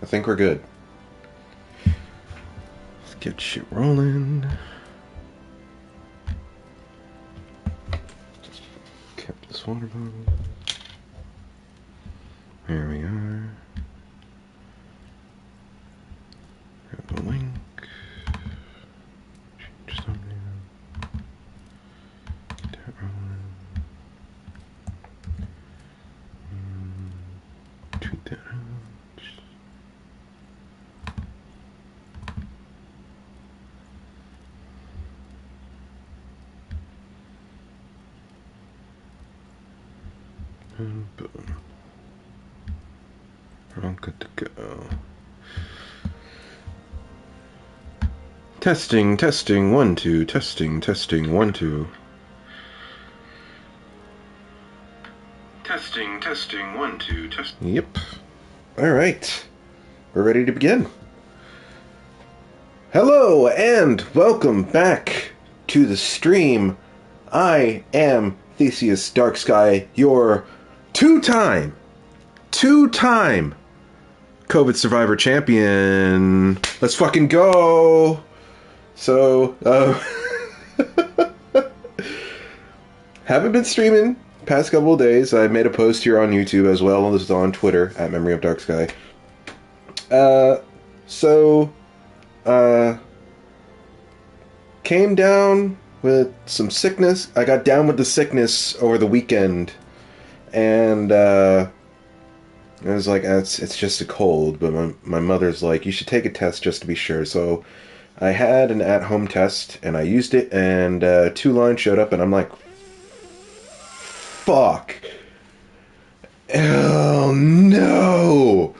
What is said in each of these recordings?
I think we're good. Let's get shit rolling. Just kept this water bottle. Here we are. Grab the link. Change thumbnail. Get that rolling. Tweet that out. And boom. We're all good to go. Testing, testing, 1, 2, testing, testing, 1, 2. Testing, testing, 1, 2, testing. Yep. Alright. We're ready to begin. Hello, and welcome back to the stream. I am Theseus Darksky, your two-time COVID survivor champion. Let's fucking go. So, haven't been streaming past couple of days. I made a post here on YouTube as well as on Twitter at MemoryOfDarksky. Came down with some sickness. I got down with the sickness over the weekend, and I was like, it's just a cold. But my mother's like, you should take a test just to be sure. So I had an at-home test, and I used it, and 2 lines showed up, and I'm like, fuck. Oh, no.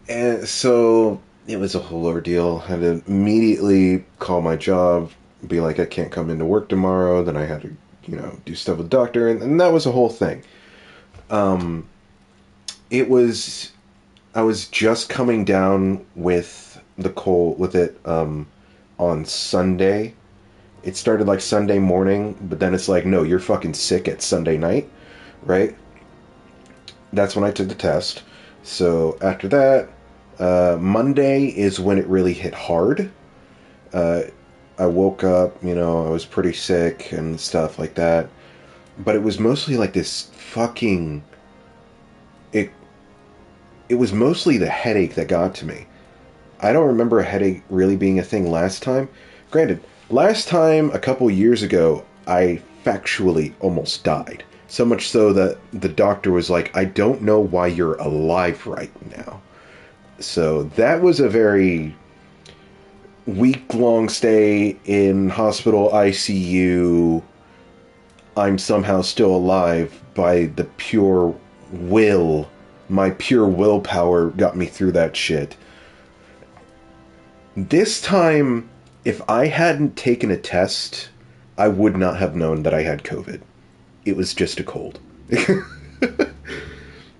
And so it was a whole ordeal. I had to immediately call my job, be like, I can't come into work tomorrow. Then I had to, do stuff with the doctor, and that was a whole thing. I was just coming down with the cold, with it, on Sunday. It started like Sunday morning, but then it's like, no, you're fucking sick at Sunday night, right? That's when I took the test. So after that, Monday is when it really hit hard. I woke up, I was pretty sick and stuff like that. But it was mostly like this fucking... It was mostly the headache that got to me. I don't remember a headache really being a thing last time. Granted, last time, a couple years ago, I factually almost died. So much so that the doctor was like, I don't know why you're alive right now. So that was a very week-long stay in hospital ICU. I'm somehow still alive by the pure will. My pure willpower got me through that shit. This time, if I hadn't taken a test, I would not have known that I had COVID. It was just a cold.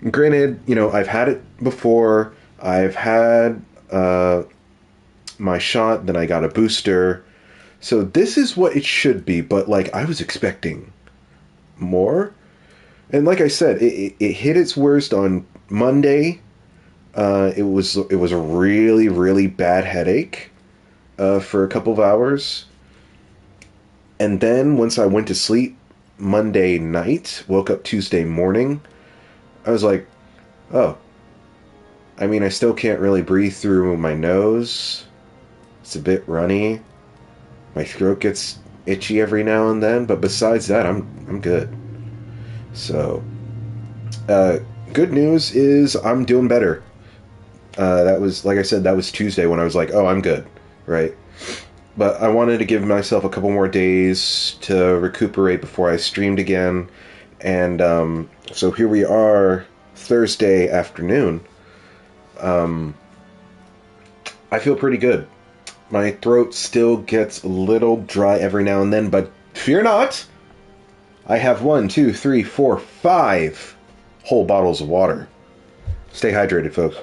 Granted, I've had it before. I've had my shot, then I got a booster. So this is what it should be, but I was expecting more. And like I said, it hit its worst on Monday. It was a really, really bad headache for a couple of hours. And then once I went to sleep Monday night, woke up Tuesday morning, I was like, oh. I mean, I still can't really breathe through my nose. It's a bit runny. My throat gets itchy every now and then, but besides that, I'm good. So, good news is I'm doing better. That was, like I said, that was Tuesday when I was like, oh, I'm good, right? But I wanted to give myself a couple more days to recuperate before I streamed again. And so here we are, Thursday afternoon. I feel pretty good. My throat still gets a little dry every now and then, but fear not. I have 1, 2, 3, 4, 5 whole bottles of water. Stay hydrated, folks.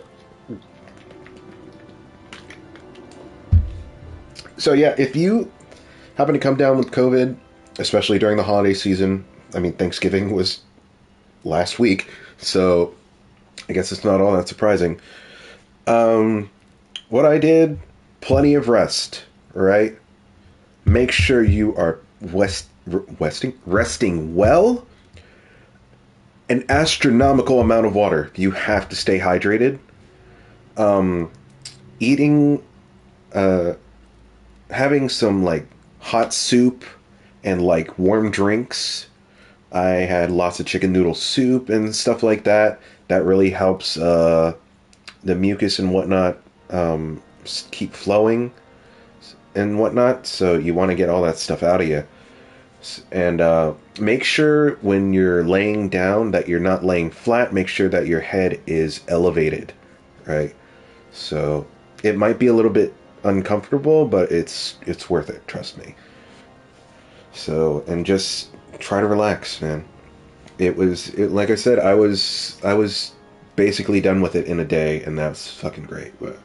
So yeah, if you happen to come down with COVID, especially during the holiday season, I mean, Thanksgiving was last week, so I guess it's not all that surprising. What I did, plenty of rest, right? Make sure you are resting well. An astronomical amount of water. You have to stay hydrated. Eating, uh, having some like hot soup and like warm drinks. I had lots of chicken noodle soup and stuff like that. That really helps the mucus and whatnot keep flowing and whatnot. So you want to get all that stuff out of you. And make sure when you're laying down that you're not laying flat. Make sure that your head is elevated, right? So it might be a little bit uncomfortable, but it's worth it. Trust me. So, and just try to relax, man. Like I said, I was basically done with it in a day, and that's fucking great. But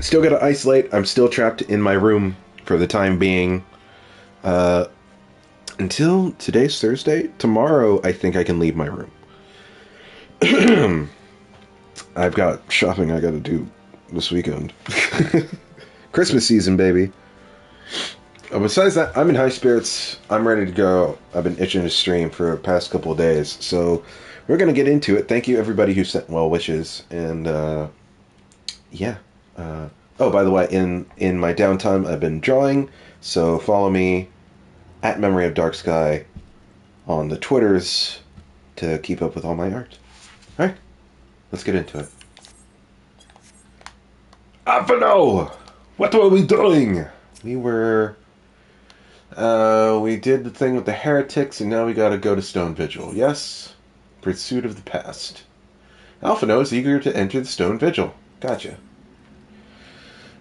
still got to isolate. I'm still trapped in my room for the time being. Until today's Thursday. Tomorrow, I think I can leave my room. I've got shopping I got to do this weekend. Christmas season, baby. Besides that, I'm in high spirits. I'm ready to go. I've been itching to stream for the past couple of days. So we're going to get into it. Thank you, everybody who sent well wishes. And, yeah. Oh, by the way, in my downtime, I've been drawing. So follow me at MemoryOfDarksky on the Twitters to keep up with all my art. All right. Let's get into it. Apano! What were we doing? We did the thing with the heretics, and now we gotta go to Stone Vigil. Yes? Pursuit of the past. Alphino is eager to enter the Stone Vigil. Gotcha.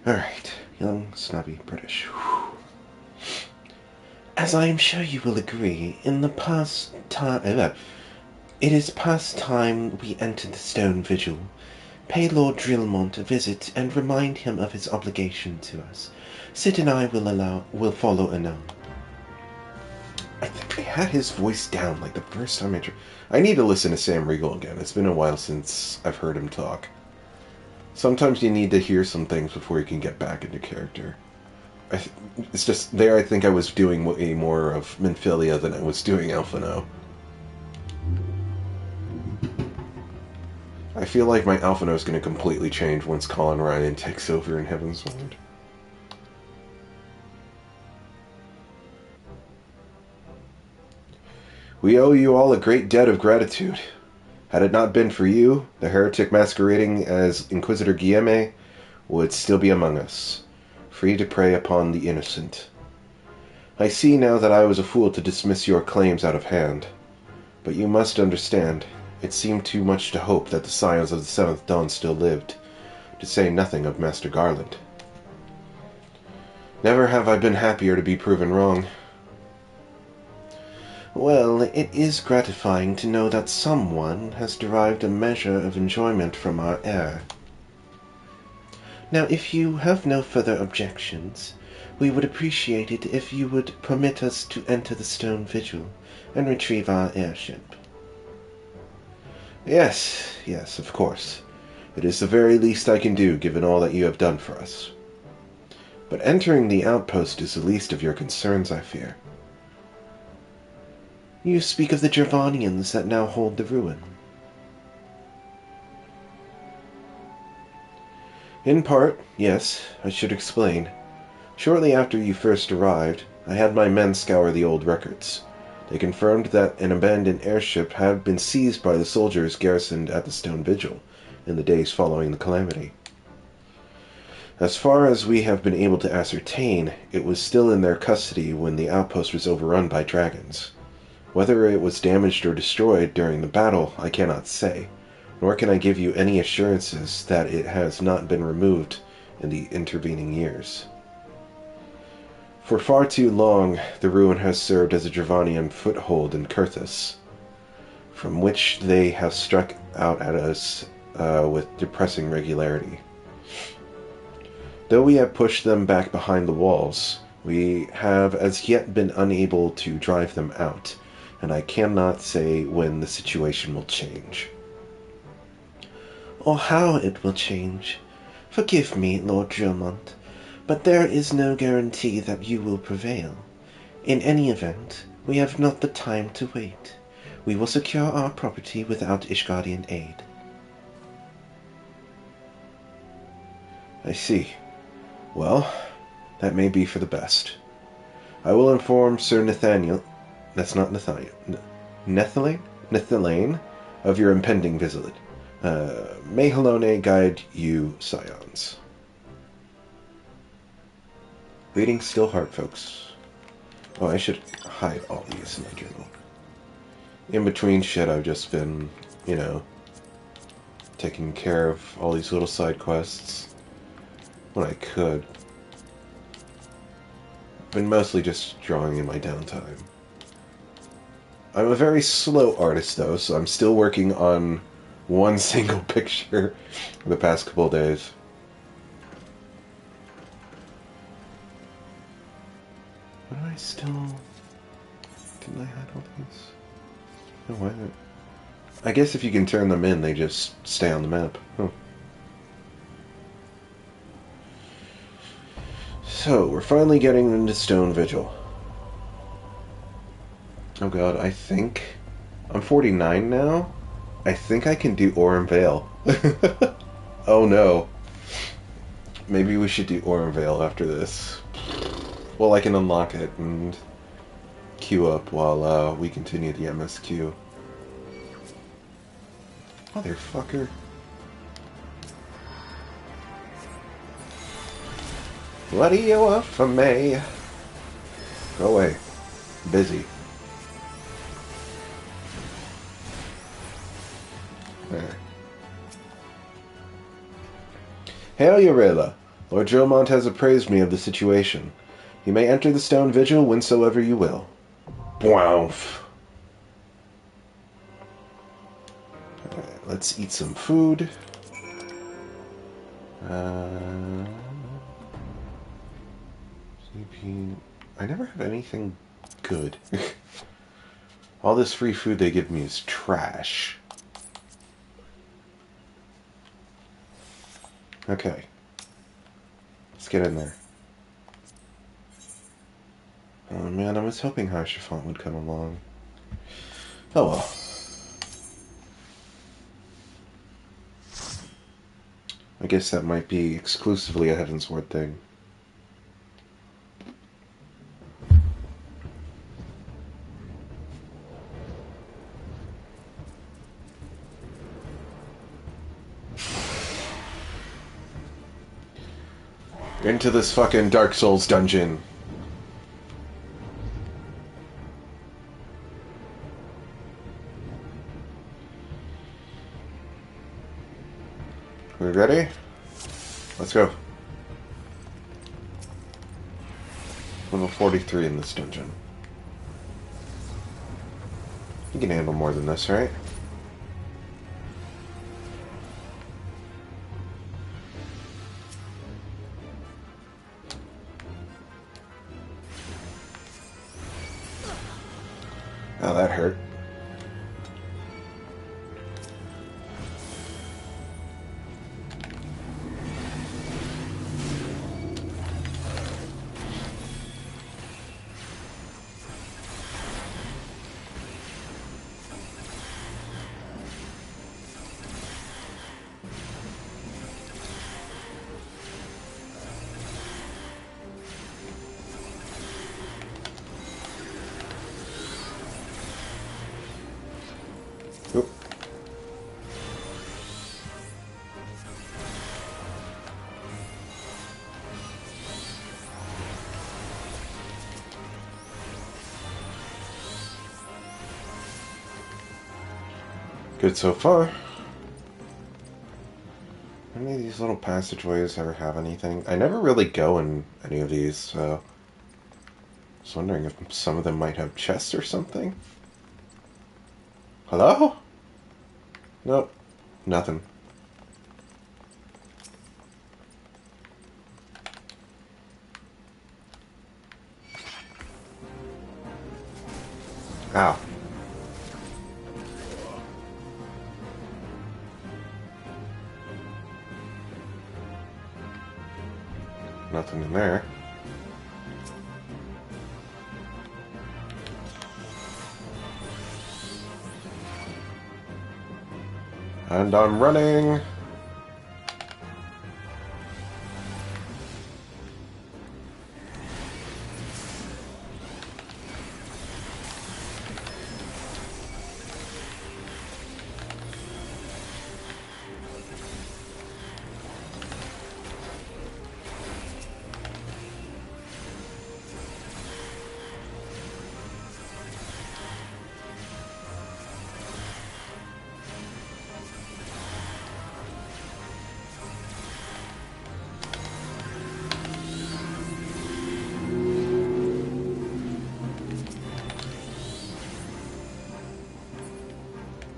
Alright. Young, snobby British. Whew. As I am sure you will agree, in the past time... it is past time we enter the Stone Vigil. Pay Lord Drillmont a visit and remind him of his obligation to us. Sid and I will follow anon. I think I had his voice down like the first time I need to listen to Sam Riegel again. It's been a while since I've heard him talk. Sometimes you need to hear some things before you can get back into character. It's just there I think I was doing way more of Minfilia than I was doing Alphino. I feel like my Alphino is going to completely change once Colin Ryan takes over in Heavensward. We owe you all a great debt of gratitude. Had it not been for you, the heretic masquerading as Inquisitor Guillaume would still be among us, free to prey upon the innocent. I see now that I was a fool to dismiss your claims out of hand, but you must understand, it seemed too much to hope that the Scions of the Seventh Dawn still lived, to say nothing of Master Garland. Never have I been happier to be proven wrong. Well, it is gratifying to know that someone has derived a measure of enjoyment from our error. Now, if you have no further objections, we would appreciate it if you would permit us to enter the Stone Vigil and retrieve our airship. Yes, of course. It is the very least I can do, given all that you have done for us. But entering the outpost is the least of your concerns, I fear. You speak of the Gervonians that now hold the ruin. In part, yes, I should explain. Shortly after you first arrived, I had my men scour the old records. They confirmed that an abandoned airship had been seized by the soldiers garrisoned at the Stone Vigil in the days following the calamity. As far as we have been able to ascertain, it was still in their custody when the outpost was overrun by dragons. Whether it was damaged or destroyed during the battle, I cannot say, nor can I give you any assurances that it has not been removed in the intervening years. For far too long, the ruin has served as a Gervonian foothold in Kurthus, from which they have struck out at us with depressing regularity. Though we have pushed them back behind the walls, we have as yet been unable to drive them out, and I cannot say when the situation will change. or how it will change. Forgive me, Lord Dromont, but there is no guarantee that you will prevail. In any event, we have not the time to wait. We will secure our property without Ishgardian aid. I see. Well, that may be for the best. I will inform Sir Nathaniel... That's not Nathaniel. Nethylane of your impending visit. May Halone guide you, scions. Leading Still Heart, folks. Oh, I should hide all these in my journal. In between shit, I've just been, taking care of all these little side quests when I could. Been mostly just drawing in my downtime. I'm a very slow artist, though, so I'm still working on one single picture the past couple of days. What do I still... Didn't I hide all these? No, why not? I guess if you can turn them in, they just stay on the map. Huh. So, we're finally getting into Stone Vigil. Oh god, I think... I'm 49 now? I think I can do Aurum Vale. Oh no. Maybe we should do Aurum Vale after this. Well, I can unlock it and queue up while we continue the MSQ. Motherfucker. What do you want from me? Go away. I'm busy. There. Hail, Urilla. Lord Dromont has appraised me of the situation. You may enter the Stone Vigil whensoever you will. Bwoof. Alright, let's eat some food. CP... I never have anything good. All this free food they give me is trash. Okay. Let's get in there. Oh man, I was hoping High Chiffon would come along. Oh well. I guess that might be exclusively a Heavensward thing. Into this fucking Dark Souls dungeon. We ready? Let's go. Level 43 in this dungeon. You can handle more than this, right? Oh, that hurt. Oop. Good so far. Any of these little passageways ever have anything? I never really go in any of these, so I was wondering if some of them might have chests or something. Hello? Nope. Nothing. Ow. Nothing in there. And I'm running!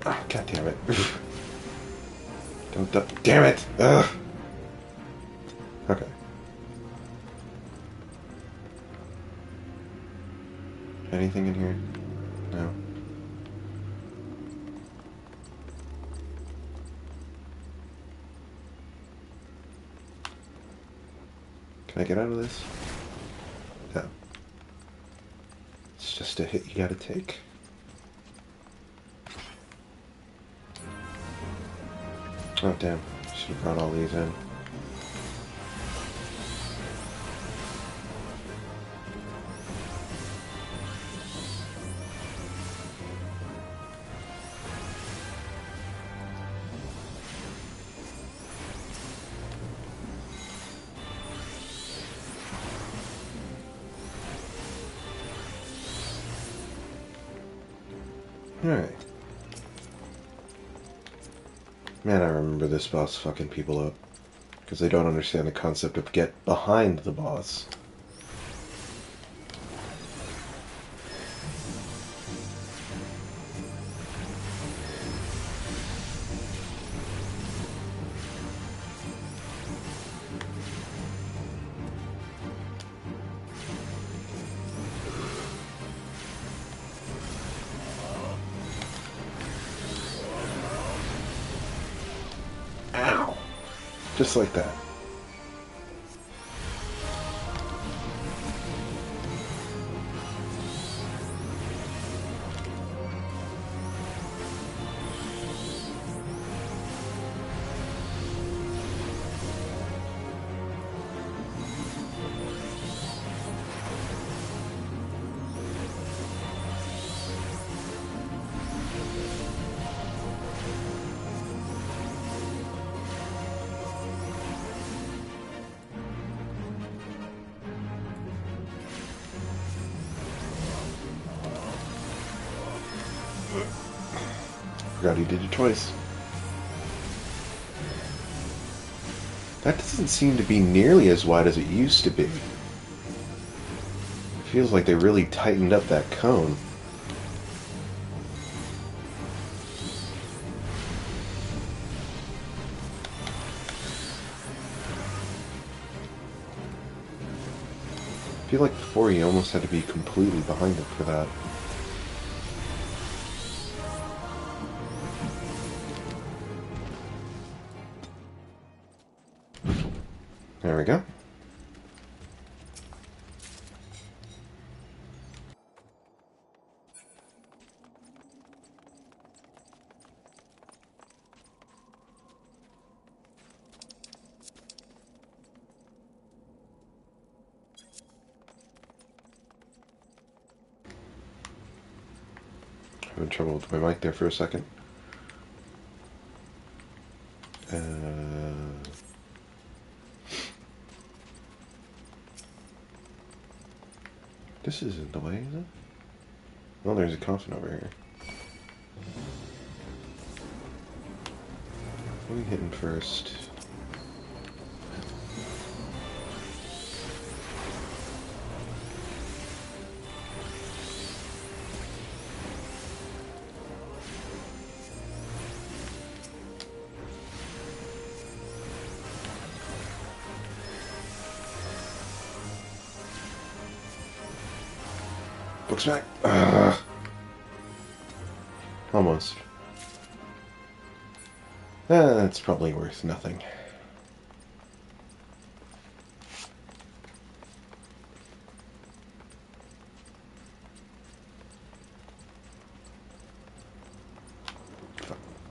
Ah, God damn it. Don't, damn it! Ugh. Okay. Anything in here? No. Can I get out of this? No. It's just a hit you gotta take. Oh, damn. Should have brought all these in. Alright. Man, I remember this boss fucking people up. Because they don't understand the concept of get behind the boss. Ow! Just like that. Forgot he did it twice. That doesn't seem to be nearly as wide as it used to be. It feels like they really tightened up that cone. I feel like before you almost had to be completely behind it for that. There we go. Having trouble with my mic there for a second. This isn't the way, is it? Well, there's a coffin over here. What are we hitting first? Book smack. Almost. That's probably worth nothing.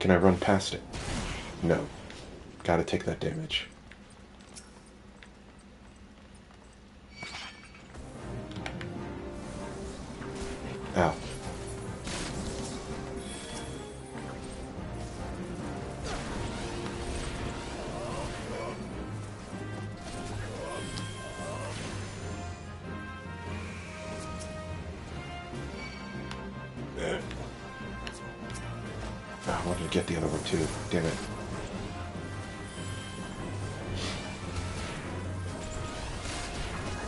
Can I run past it? No. Gotta take that damage. Ow. I wanted to get the other one too. Damn it.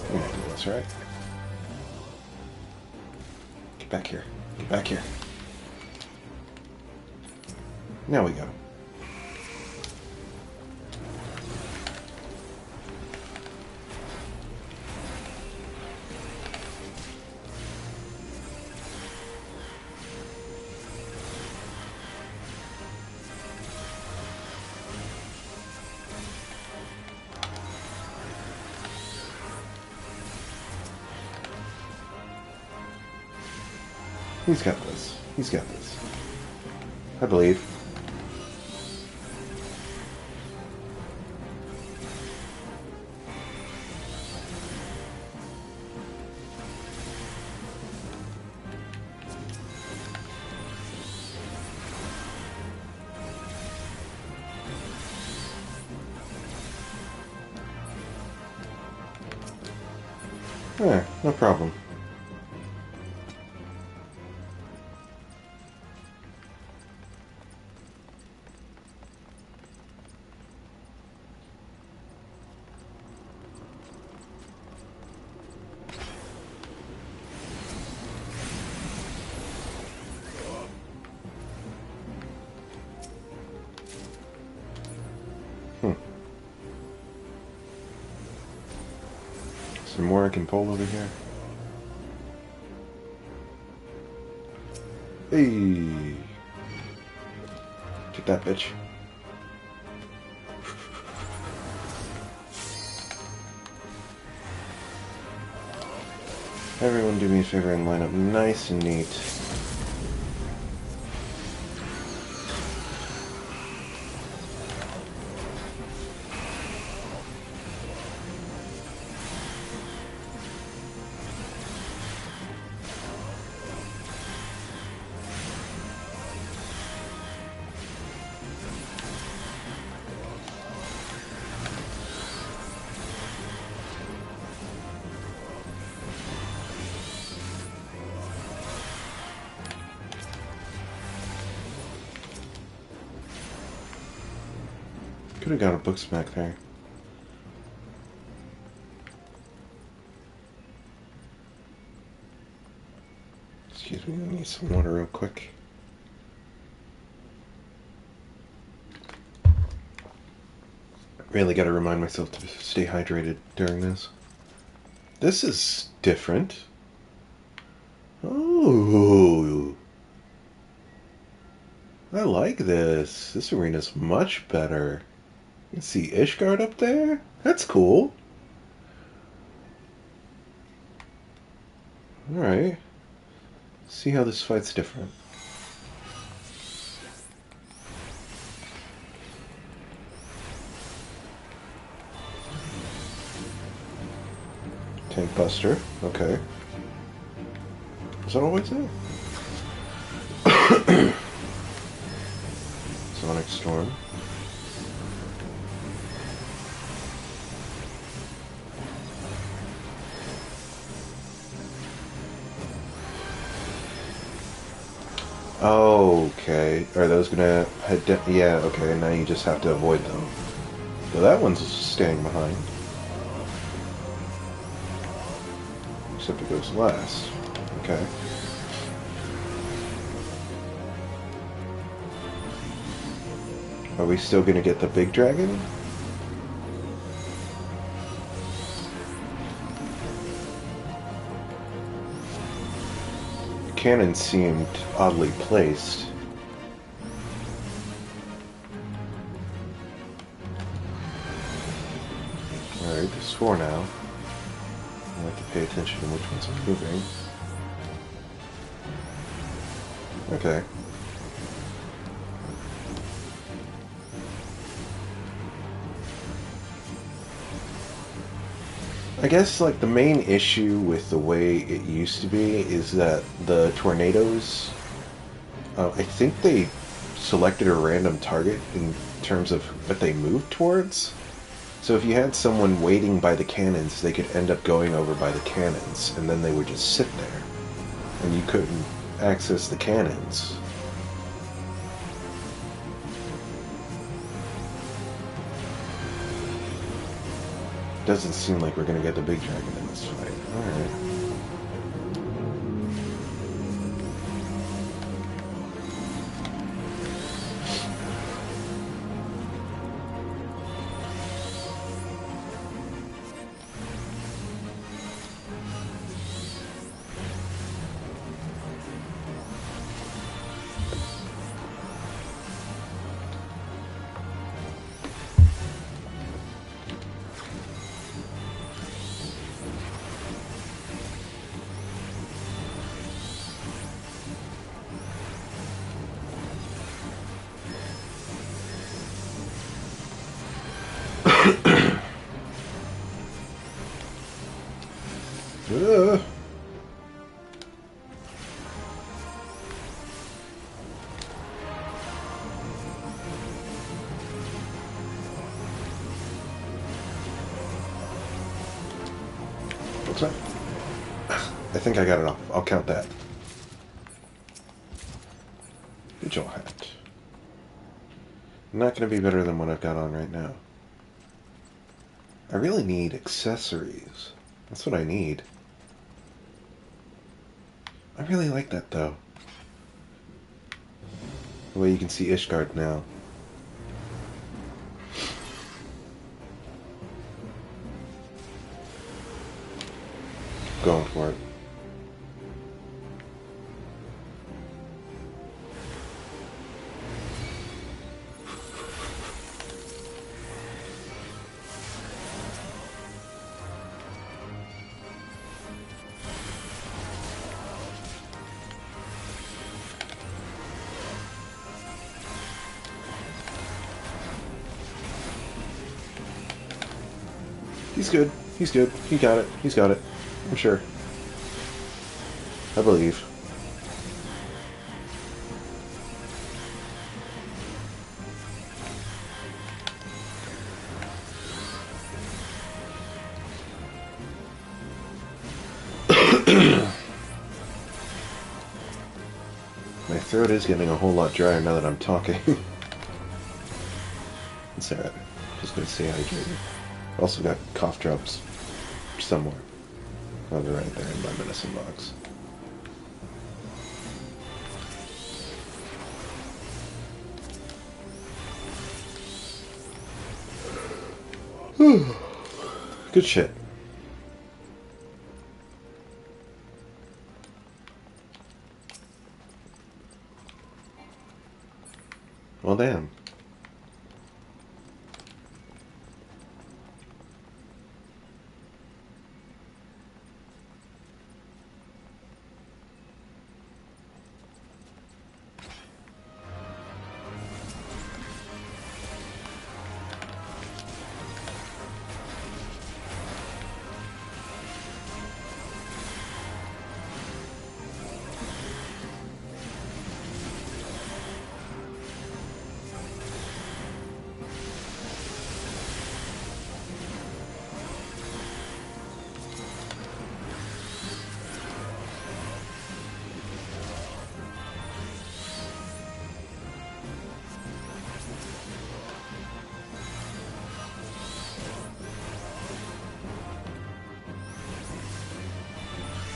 I'm gonna do this, right? Get back here. Get back here. Now we go. He's got this. He's got this. I believe. Yeah, no problem. Is there more I can pull over here? Hey! Get that bitch. Everyone do me a favor and line up nice and neat. Could have got a book smack there. Excuse me, I need some water real quick. Really got to remind myself to stay hydrated during this. This is different. Oh, I like this. This arena's much better. You can see Ishgard up there? That's cool. Alright. See how this fight's different. Tank Buster. Okay. Is that always there? Sonic Storm. Okay. Are those gonna head down? Yeah, okay, now you just have to avoid them. So that one's staying behind. Except it goes last. Okay. Are we still gonna get the big dragon? The cannon seemed oddly placed. Alright, there's 4 now. I have to pay attention to which one's improving. Okay. I guess like the main issue with the way it used to be is that the tornadoes, I think they selected a random target in terms of what they moved towards. So if you had someone waiting by the cannons, they could end up going over by the cannons, and then they would just sit there, and you couldn't access the cannons. Doesn't seem like we're gonna get the big dragon in this fight. Alright. What's that? I think I got it off. I'll count that. Vigil hat. Not going to be better than what I've got on right now. I really need accessories. That's what I need. I really like that, though. The way you can see Ishgard now. Going for it. He's good. He's good. He got it. He's got it. I'm sure. I believe. My throat is getting a whole lot drier now that I'm talking. It's alright. Just gonna stay hydrated. Also got cough drops somewhere. Oh, they're right there in my medicine box. Good shit. Well, damn.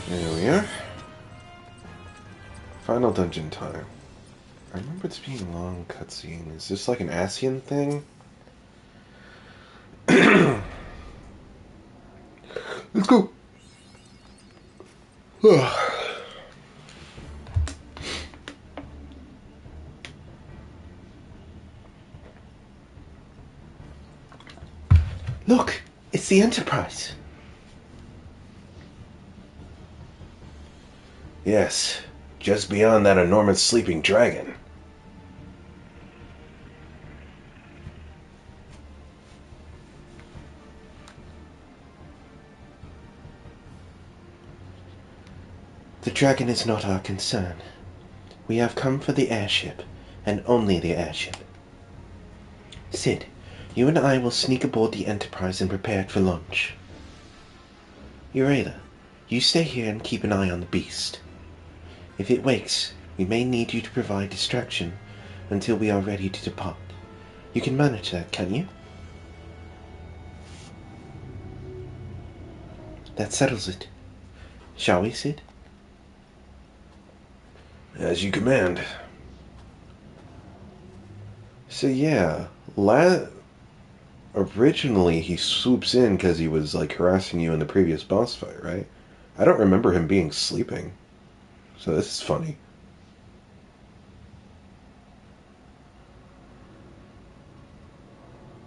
There we are. Final dungeon time. I remember this being a long cutscene. Is this like an Asian thing? Let's go! Look! It's the Enterprise! Yes, just beyond that enormous sleeping dragon. The dragon is not our concern. We have come for the airship, and only the airship. Sid, you and I will sneak aboard the Enterprise and prepare it for launch. Urayla, you stay here and keep an eye on the beast. If it wakes, we may need you to provide distraction until we are ready to depart. You can manage that, can you? That settles it. Shall we, Sid? As you command. So yeah, originally he swoops in because he was like harassing you in the previous boss fight, right? I don't remember him being sleeping. So this is funny.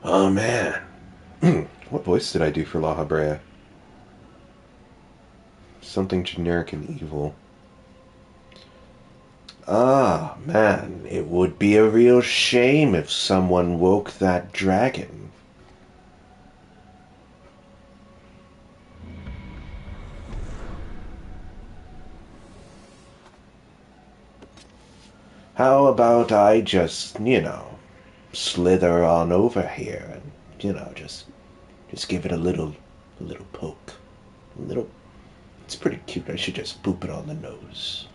Oh man. What voice did I do for La Habrea? Something generic and evil. Ah, man, it would be a real shame if someone woke that dragon. How about I just, slither on over here and, just give it a little poke. It's pretty cute. I should just boop it on the nose.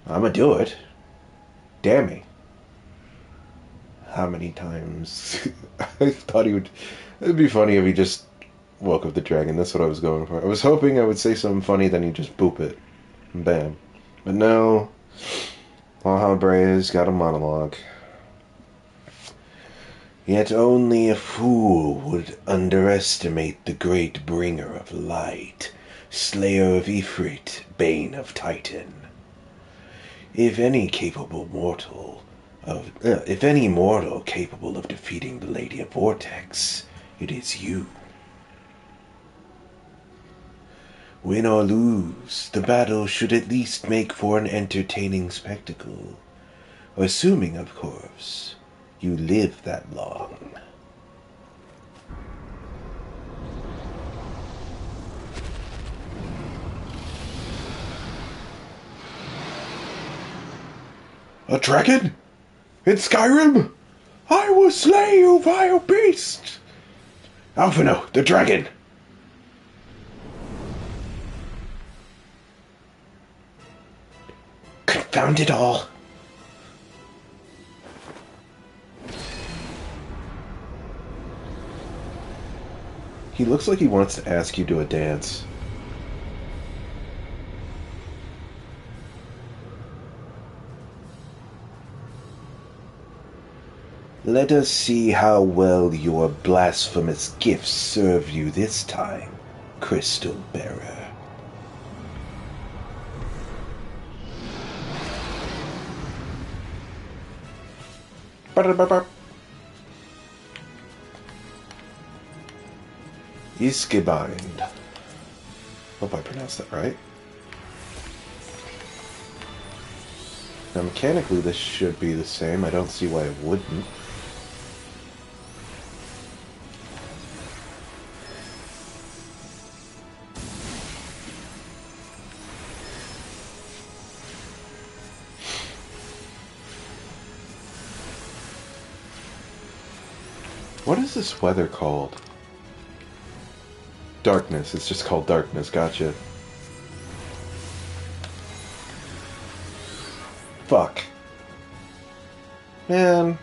I'ma do it. Damn me. How many times? I thought it'd be funny if he just woke up the dragon. That's what I was going for. I was hoping I would say something funny, then he'd just boop it. And bam. But no. La Habrea's got a monologue. Yet only a fool would underestimate the great bringer of light, slayer of Ifrit, bane of Titan. If any mortal capable of defeating the Lady of Vortex, it is you. Win or lose, the battle should at least make for an entertaining spectacle. Assuming, of course, you live that long. A dragon? In Skyrim? I will slay you, vile beast! Alphino, the dragon! Confound it all! He looks like he wants to ask you to a dance. Let us see how well your blasphemous gifts serve you this time, Crystal Bearer. Iskibind. Hope I pronounced that right. Now mechanically this should be the same. I don't see why it wouldn't. What is this weather called? Darkness. It's just called darkness. Gotcha. Fuck. Man.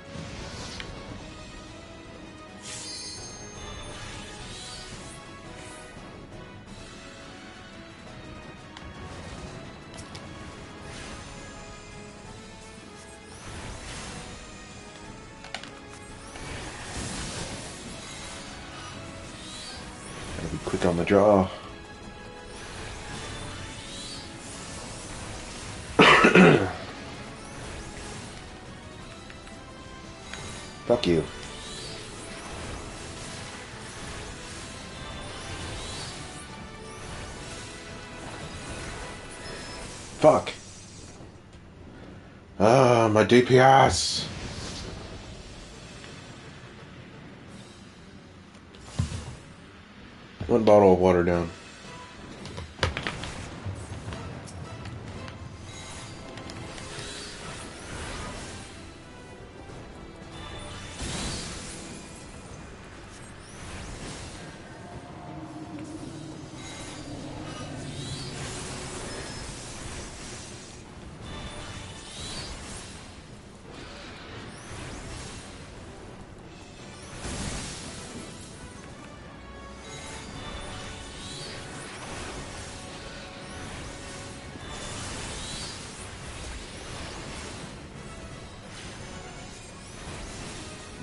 Gotta be quick on the draw. Fuck you. Fuck. Ah, my DPS. One bottle of water down.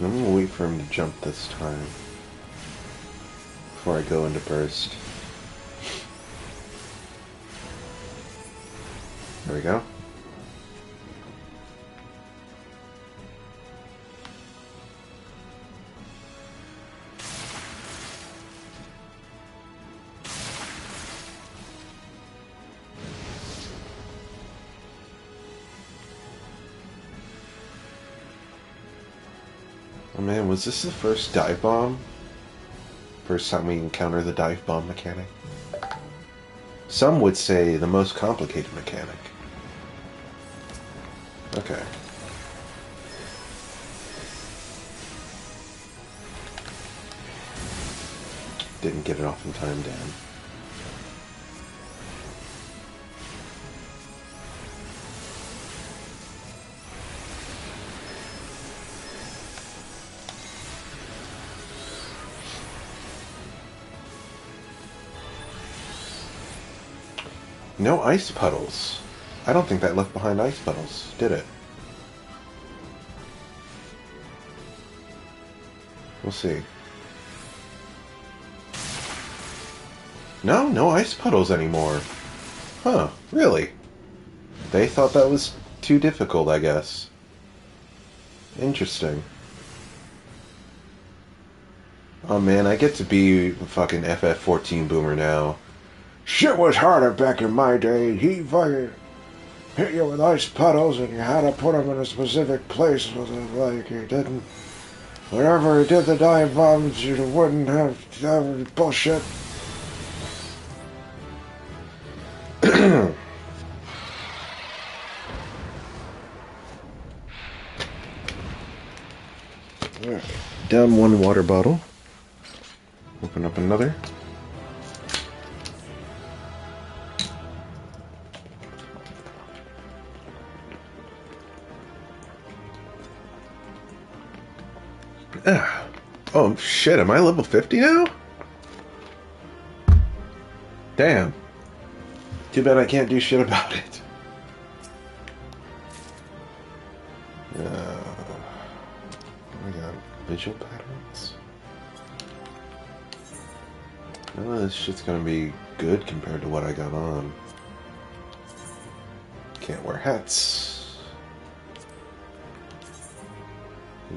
I'm gonna wait for him to jump this time before I go into burst. There we go. Oh man, was this the first dive bomb? First time we encounter the dive bomb mechanic? Some would say the most complicated mechanic. Okay. Didn't get it off in time, Dan. No ice puddles. I don't think that left behind ice puddles, did it? We'll see. No ice puddles anymore. Huh, really? They thought that was too difficult, I guess. Interesting. Oh man, I get to be a fucking FF14 boomer now. Shit was harder back in my day. He fucking hit you with ice puddles and you had to put them in a specific place. Like, he didn't. Whenever he did the dive bombs, you wouldn't have bullshit. Alright. Down one water bottle. Open up another. Ah. Oh shit, am I level 50 now? Damn. Too bad I can't do shit about it. We got Vigil patterns. None of this shit's gonna be good compared to what I got on. Can't wear hats.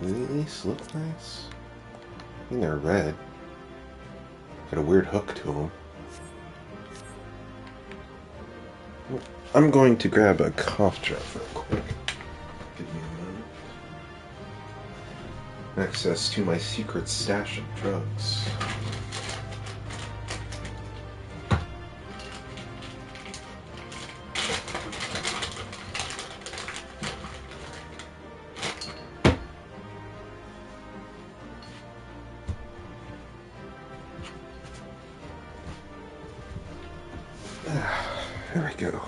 These look nice. I think they're red. Got a weird hook to them. I'm going to grab a cough drop real quick. Give me a moment. Access to my secret stash of drugs. There we go.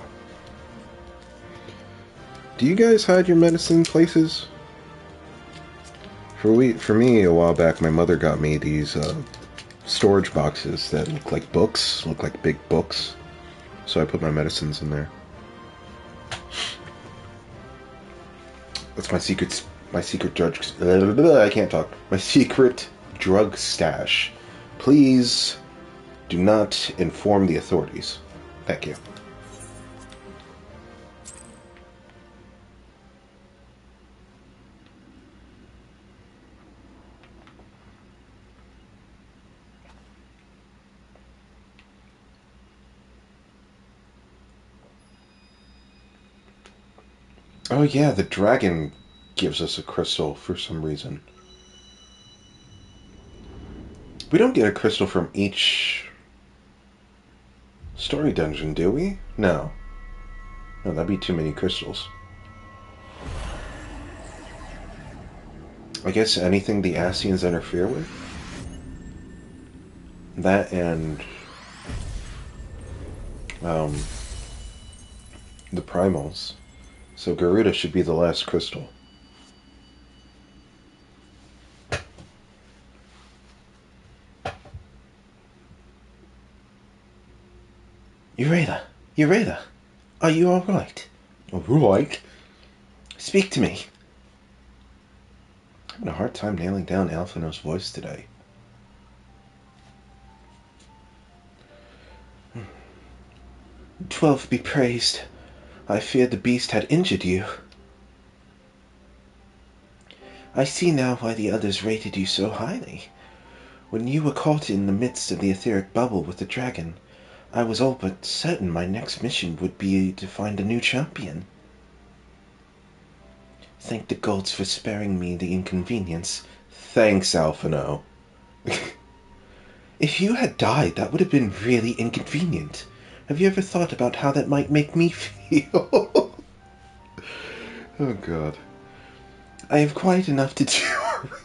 Do you guys hide your medicine places? For me, a while back, my mother got me these storage boxes that look like books, look like big books. So I put my medicines in there. That's my secret drug. I can't talk. My secret drug stash. Please do not inform the authorities. Thank you. Oh yeah, the dragon gives us a crystal for some reason. We don't get a crystal from each story dungeon, do we? No. No, that'd be too many crystals. I guess anything the Ascians interfere with? That and the primals. So Garuda should be the last crystal. Ureda, are you alright? Alright? Speak to me. having a hard time nailing down Alphino's voice today. 12 be praised. I feared the beast had injured you. I see now why the others rated you so highly. When you were caught in the midst of the etheric bubble with the dragon, I was all but certain my next mission would be to find a new champion. Thank the gods for sparing me the inconvenience. Thanks, Alphino. If you had died, that would have been really inconvenient. Have you ever thought about how that might make me feel? Oh, God. I have quite enough to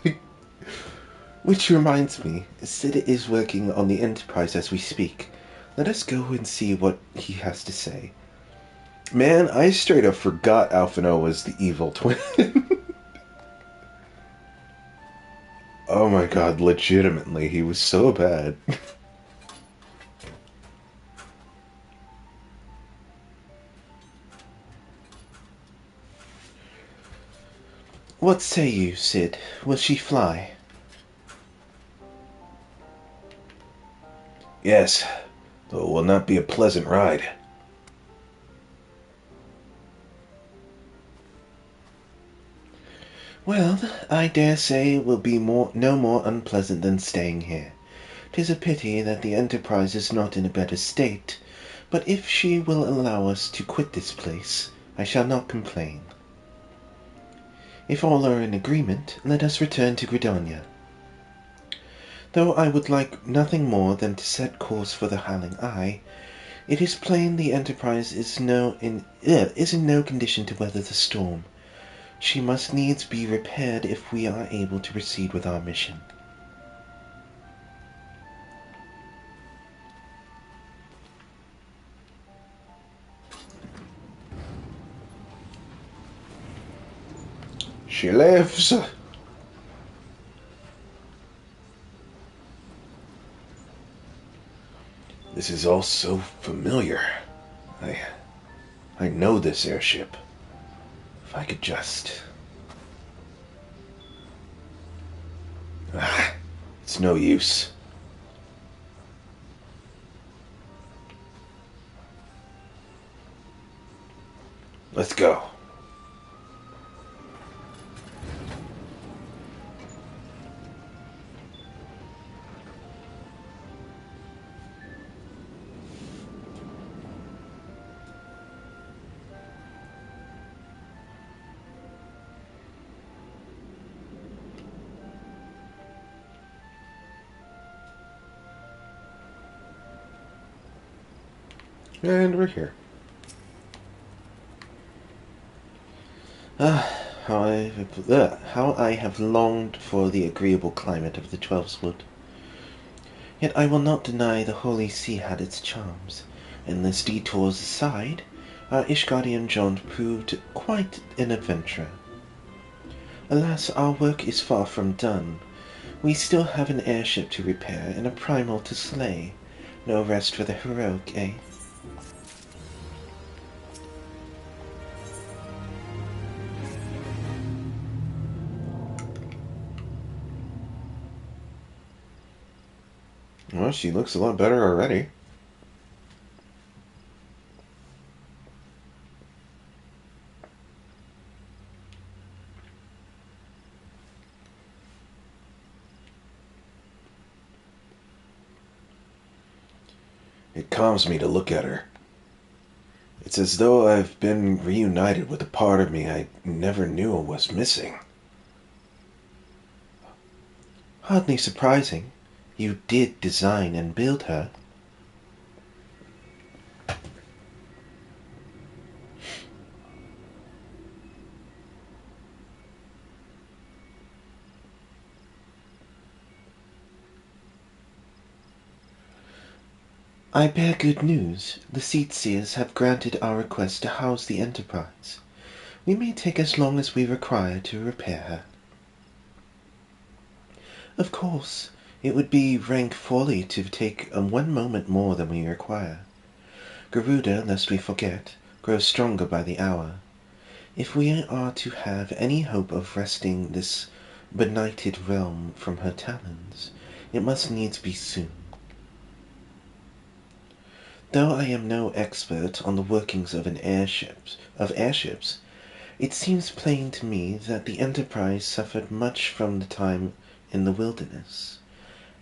do. Which reminds me, Sid is working on the Enterprise as we speak. Let us go and see what he has to say. Man, I straight up forgot Alphino was the evil twin. Oh my god, legitimately, he was so bad. What say you, Sid? Will she fly? Yes, though it will not be a pleasant ride. Well, I dare say it will be no more unpleasant than staying here. 'Tis a pity that the Enterprise is not in a better state, but if she will allow us to quit this place, I shall not complain. If all are in agreement, let us return to Gridania. Though I would like nothing more than to set course for the Howling Eye, it is plain the Enterprise is in no condition to weather the storm. She must needs be repaired if we are able to proceed with our mission. She lives! This is all so familiar. I know this airship. If I could just... it's no use. Let's go. And we're here. How I have longed for the agreeable climate of the Twelveswood. Yet I will not deny the Holy See had its charms. Endless detours aside, our Ishgardian jaunt proved quite an adventure. Alas, our work is far from done. We still have an airship to repair and a primal to slay. No rest for the heroic, eh? Well, she looks a lot better already. It calms me to look at her. It's as though I've been reunited with a part of me I never knew was missing. Hardly surprising. You did design and build her. I bear good news. The Seatseers have granted our request to house the Enterprise. We may take as long as we require to repair her. Of course, it would be rank folly to take 1 moment more than we require. Garuda, lest we forget, grows stronger by the hour. If we are to have any hope of wresting this benighted realm from her talons. It must needs be soon. Though I am no expert on the workings of airships, it seems plain to me that the Enterprise suffered much from the time in the wilderness.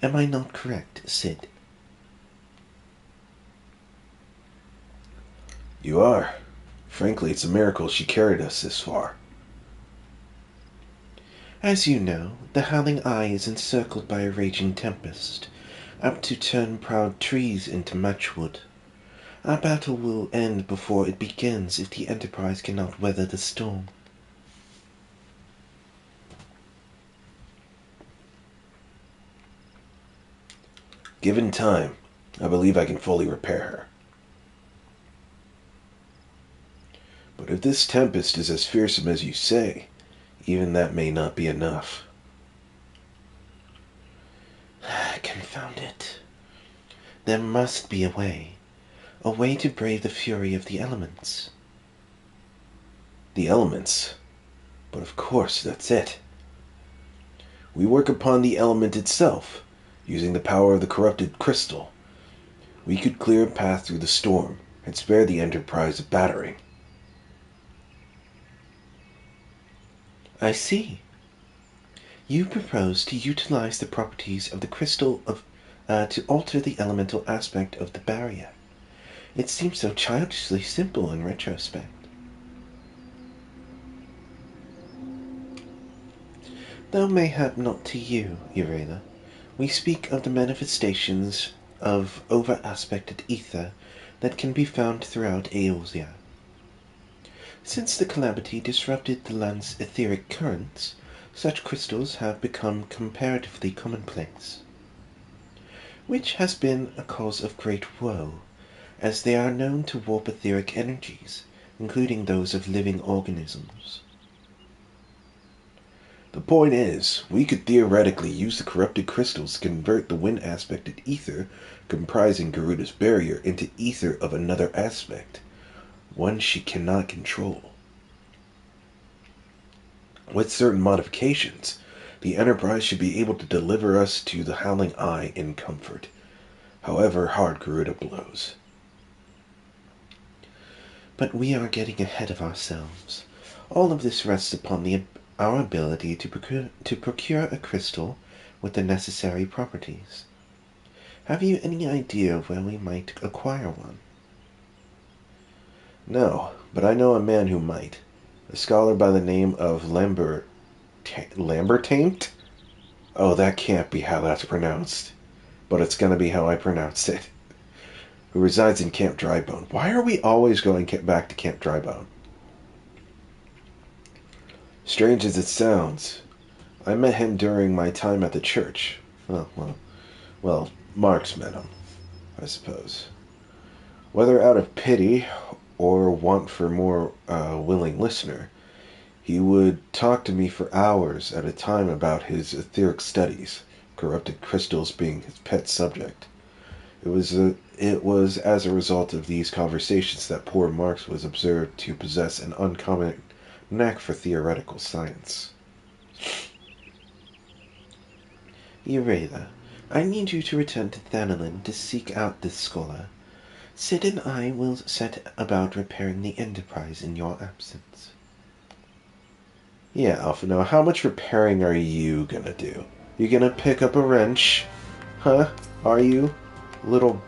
Am I not correct, Sid? You are. Frankly, it's a miracle she carried us this far. As you know, the Howling Eye is encircled by a raging tempest, apt to turn proud trees into matchwood. Our battle will end before it begins if the Enterprise cannot weather the storm. Given time, I believe I can fully repair her. But if this tempest is as fearsome as you say, even that may not be enough. Confound it. There must be a way to brave the fury of the elements. The elements? But of course, that's it. We work upon the element itself, using the power of the corrupted crystal. We could clear a path through the storm and spare the Enterprise a battering. I see. You propose to utilize the properties of the crystal to alter the elemental aspect of the barrier. It seems so childishly simple in retrospect. Though mayhap not to you, Urela. We speak of the manifestations of over-aspected ether that can be found throughout Eorzea. Since the calamity disrupted the land's etheric currents, such crystals have become comparatively commonplace, which has been a cause of great woe, as they are known to warp etheric energies, including those of living organisms. The point is, we could theoretically use the corrupted crystals to convert the wind-aspected ether comprising Garuda's barrier into ether of another aspect, one she cannot control. With certain modifications, the Enterprise should be able to deliver us to the Howling Eye in comfort, however hard Garuda blows. But we are getting ahead of ourselves. All of this rests upon our ability to procure a crystal with the necessary properties. Have you any idea where we might acquire one? No, but I know a man who might. A scholar by the name of Lambertaint? Oh, that can't be how that's pronounced. But it's gonna be how I pronounce it. Who resides in Camp Drybone. Why are we always going back to Camp Drybone? Strange as it sounds, I met him during my time at the church. Well, Marx met him, I suppose. Whether out of pity or want for a more willing listener, he would talk to me for hours at a time about his etheric studies, corrupted crystals being his pet subject. It was as a result of these conversations that poor Marx was observed to possess an uncommon knack for theoretical science. Urela, I need you to return to Thanalin to seek out this scholar. Sid and I will set about repairing the Enterprise in your absence. Yeah, Alpha, now how much repairing are you gonna do? You gonna pick up a wrench? Huh? Are you? Little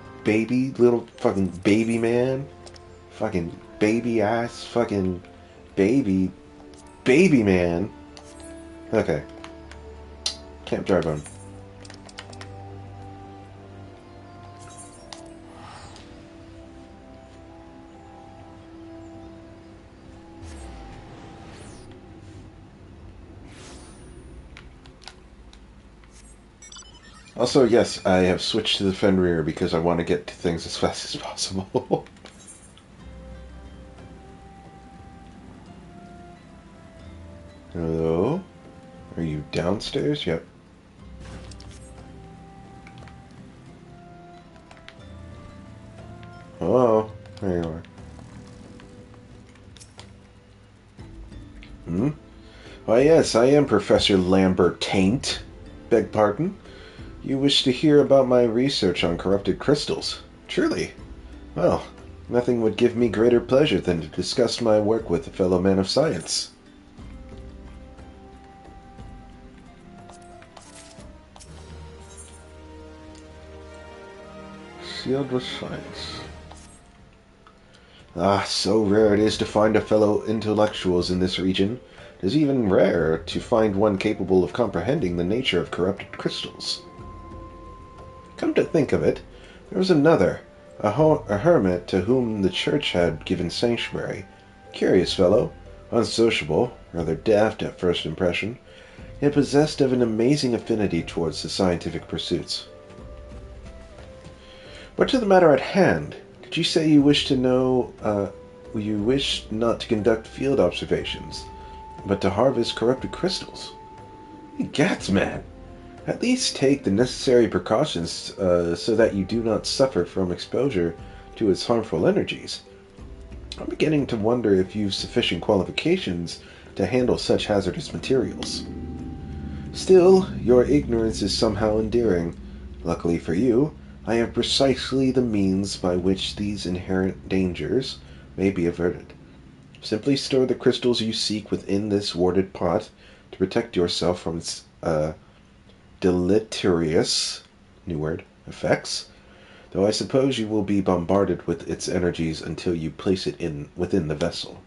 fucking baby man? Fucking baby ass, fucking baby man? Okay. Camp Drybone. Also, yes, I have switched to the Fenrir because I want to get to things as fast as possible. Hello? Are you downstairs? Yep. Hello? There you are. Why, yes, I am Professor Lambert Taint. Beg pardon? You wish to hear about my research on corrupted crystals? Truly. Well, nothing would give me greater pleasure than to discuss my work with a fellow man of science. Sealed with science. Ah, so rare it is to find a fellow intellectuals in this region. It is even rarer to find one capable of comprehending the nature of corrupted crystals. Come to think of it, there was another, a hermit to whom the church had given sanctuary. Curious fellow, unsociable, rather daft at first impression, yet possessed of an amazing affinity towards the scientific pursuits. But to the matter at hand, did you say you wish to know, you wish not to conduct field observations, but to harvest corrupted crystals? Gats, man! At least take the necessary precautions so that you do not suffer from exposure to its harmful energies. I'm beginning to wonder if you've sufficient qualifications to handle such hazardous materials. Still, your ignorance is somehow endearing. Luckily for you, I have precisely the means by which these inherent dangers may be averted. Simply store the crystals you seek within this warded pot to protect yourself from its, deleterious, new word, effects, though I suppose you will be bombarded with its energies until you place it within the vessel.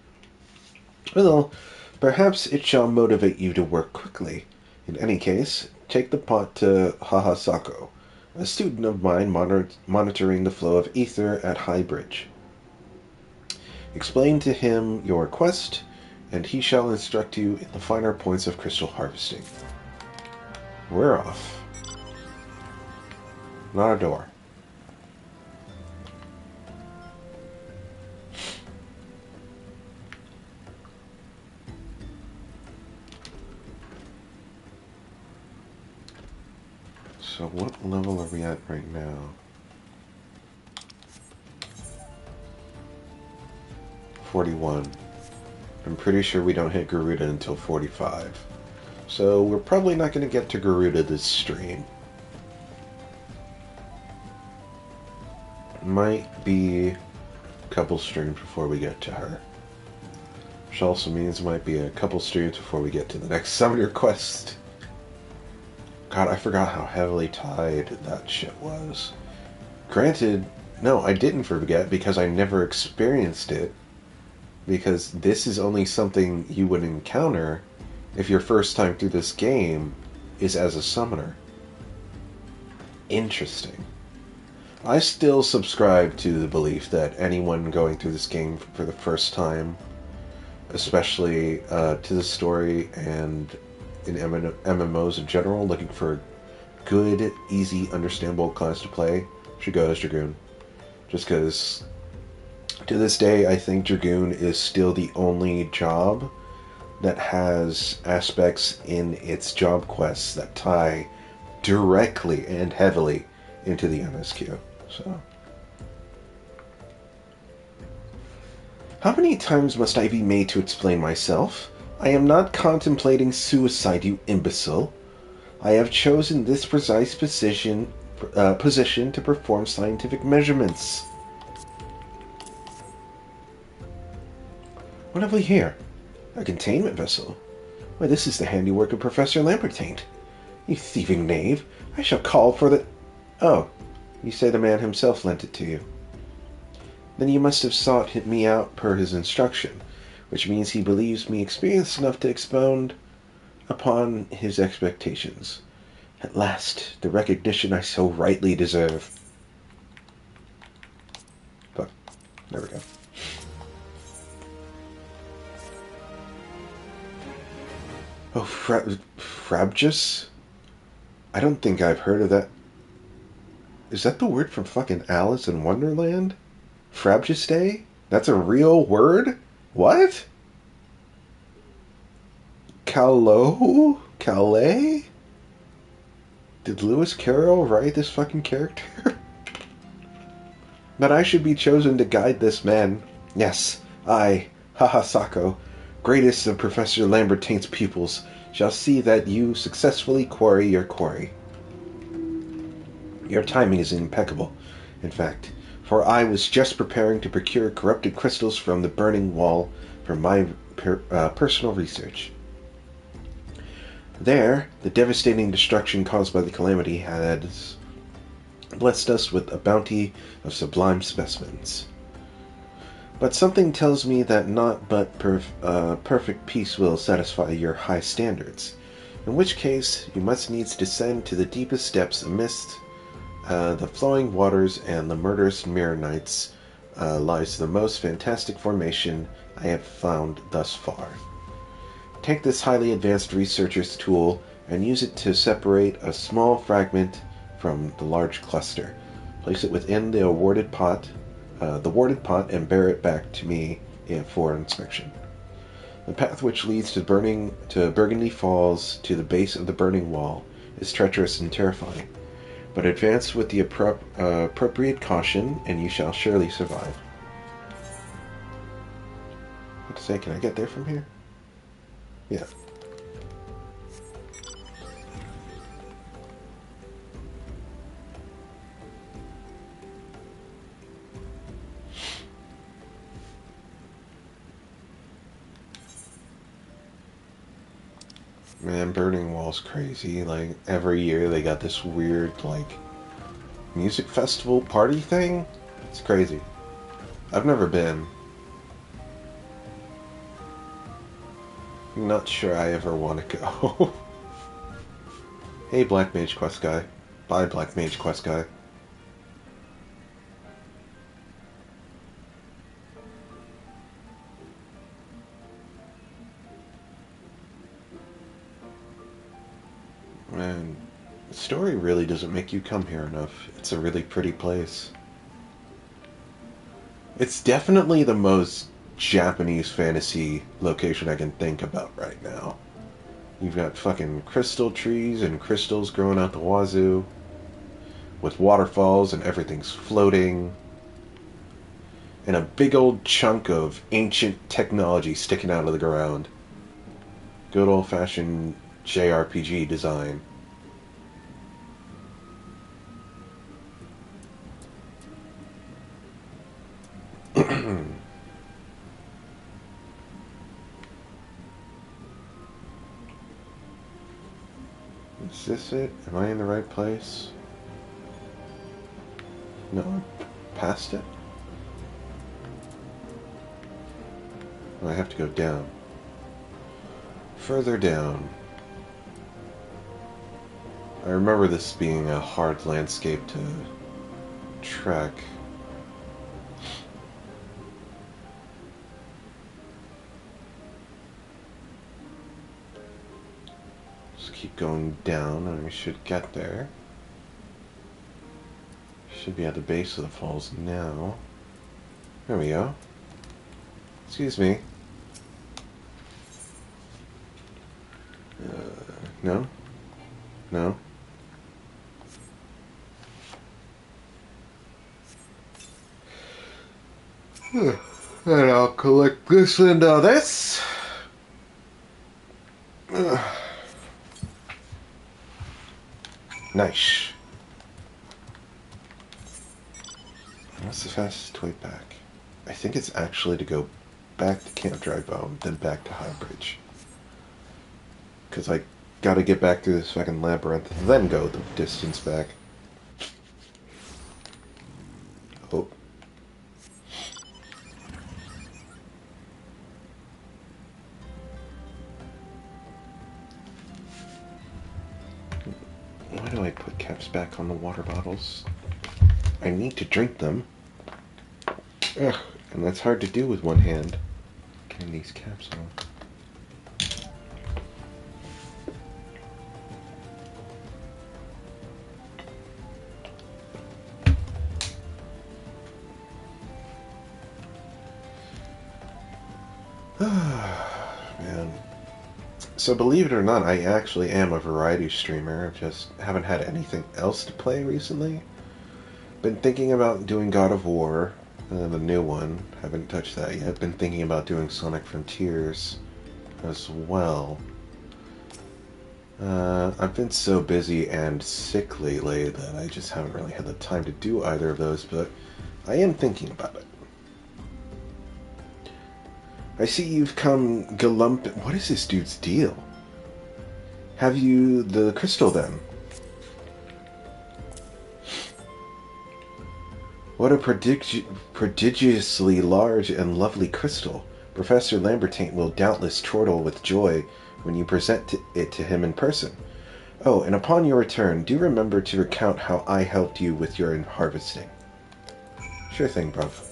Well, perhaps it shall motivate you to work quickly. In any case, take the pot to Hahasako, a student of mine monitoring the flow of ether at High Bridge. Explain to him your quest, and he shall instruct you in the finer points of crystal harvesting. We're off. Not a door. So what level are we at right now? 41. I'm pretty sure we don't hit Garuda until 45. So we're probably not going to get to Garuda this stream. Might be a couple streams before we get to her. Which also means it might be a couple streams before we get to the next summoner quest. God, I forgot how heavily tied that shit was. Granted, no, I didn't forget because I never experienced it. Because this is only something you would encounter if your first time through this game is as a summoner. Interesting. I still subscribe to the belief that anyone going through this game for the first time, especially to the story and in MMOs in general, looking for a good, easy, understandable class to play, should go as Dragoon. Just because, to this day, I think Dragoon is still the only job that has aspects in its job quests that tie directly and heavily into the MSQ. So, how many times must I be made to explain myself? I am not contemplating suicide, you imbecile. I have chosen this precise position to perform scientific measurements. What have we here? A containment vessel? Why, this is the handiwork of Professor Lambertaint. You thieving knave, I shall call for the... Oh, you say the man himself lent it to you. Then you must have sought me out per his instruction, which means he believes me experienced enough to expound upon his expectations. At last, the recognition I so rightly deserve. But, there we go. Oh, Frabjus? I don't think I've heard of that. Is that the word from fucking Alice in Wonderland? Frabjus Day? That's a real word? What? Calais? Did Lewis Carroll write this fucking character? That I should be chosen to guide this man. Yes, I, Hahasako, greatest of Professor Lambertine's pupils shall see that you successfully quarry your quarry. Your timing is impeccable, in fact, for I was just preparing to procure corrupted crystals from the burning wall for my personal research. There, the devastating destruction caused by the calamity has blessed us with a bounty of sublime specimens. But something tells me that not but perfect peace will satisfy your high standards, in which case you must needs descend to the deepest depths amidst the flowing waters and the murderous Mirror-Knights lies the most fantastic formation I have found thus far. Take this highly advanced researcher's tool and use it to separate a small fragment from the large cluster. Place it within the warded pot, and bear it back to me for inspection. The path which leads to Burgundy Falls to the base of the burning wall is treacherous and terrifying, but advance with the appropriate caution, and you shall surely survive. What to say? Can I get there from here? Yeah. Man, Burning Wall's crazy. Like, every year they got this weird, like, music festival party thing. It's crazy. I've never been. I'm not sure I ever want to go. Hey, Black Mage Quest guy. Bye, Black Mage Quest guy. Man, the story really doesn't make you come here enough. It's a really pretty place. It's definitely the most Japanese fantasy location I can think about right now. You've got fucking crystal trees and crystals growing out the wazoo, with waterfalls and everything's floating, and a big old chunk of ancient technology sticking out of the ground. Good old-fashioned JRPG design. Is this it? Am I in the right place? No, past it? Oh, I have to go down. Further down. I remember this being a hard landscape to track. Just keep going down and we should get there. Should be at the base of the falls now. There we go. Excuse me. No? No? And I'll collect this and this. Nice. What's the fastest way back? I think it's actually to go back to Camp Dry Bone, then back to High Bridge. Because I gotta get back through this fucking labyrinth, then go the distance back. Oh. Why do I put caps back on the water bottles? I need to drink them. Ugh, and that's hard to do with one hand. Getting these caps on. Man. So believe it or not, I actually am a variety streamer. I just haven't had anything else to play recently. Been thinking about doing God of War, the new one. Haven't touched that yet. Been thinking about doing Sonic Frontiers. as well. I've been so busy and sick lately that I just haven't really had the time to do either of those, but I am thinking about it. I see you've come galump. What is this dude's deal? Have you the crystal then? What a prodigiously large and lovely crystal. Professor Lambertaine will doubtless chortle with joy when you present it to him in person. Oh, and upon your return, do remember to recount how I helped you with your harvesting. Sure thing, bruv.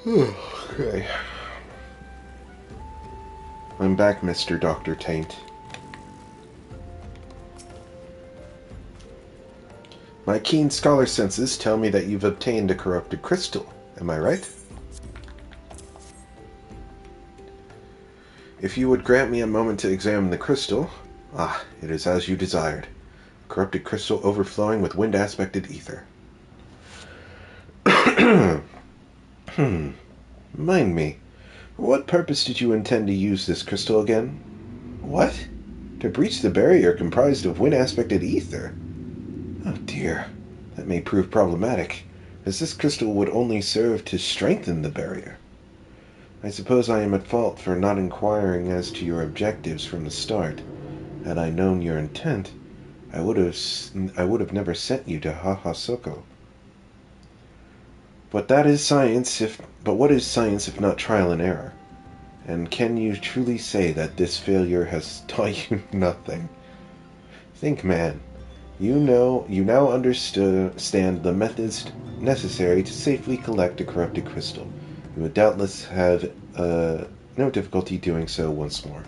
Okay. I'm back, Mr. Dr. Taint. My keen scholar senses tell me that you've obtained a corrupted crystal. Am I right? If you would grant me a moment to examine the crystal... Ah, it is as you desired. A corrupted crystal overflowing with wind-aspected ether. Mind me, for what purpose did you intend to use this crystal again? What? To breach the barrier comprised of wind-aspected ether? Oh dear, that may prove problematic, as this crystal would only serve to strengthen the barrier. I suppose I am at fault for not inquiring as to your objectives from the start. Had I known your intent, I would have never sent you to Hahasoko. But what is science if not trial and error? And can you truly say that this failure has taught you nothing? Think, man. You now understand the methods necessary to safely collect a corrupted crystal. You would doubtless have no difficulty doing so once more.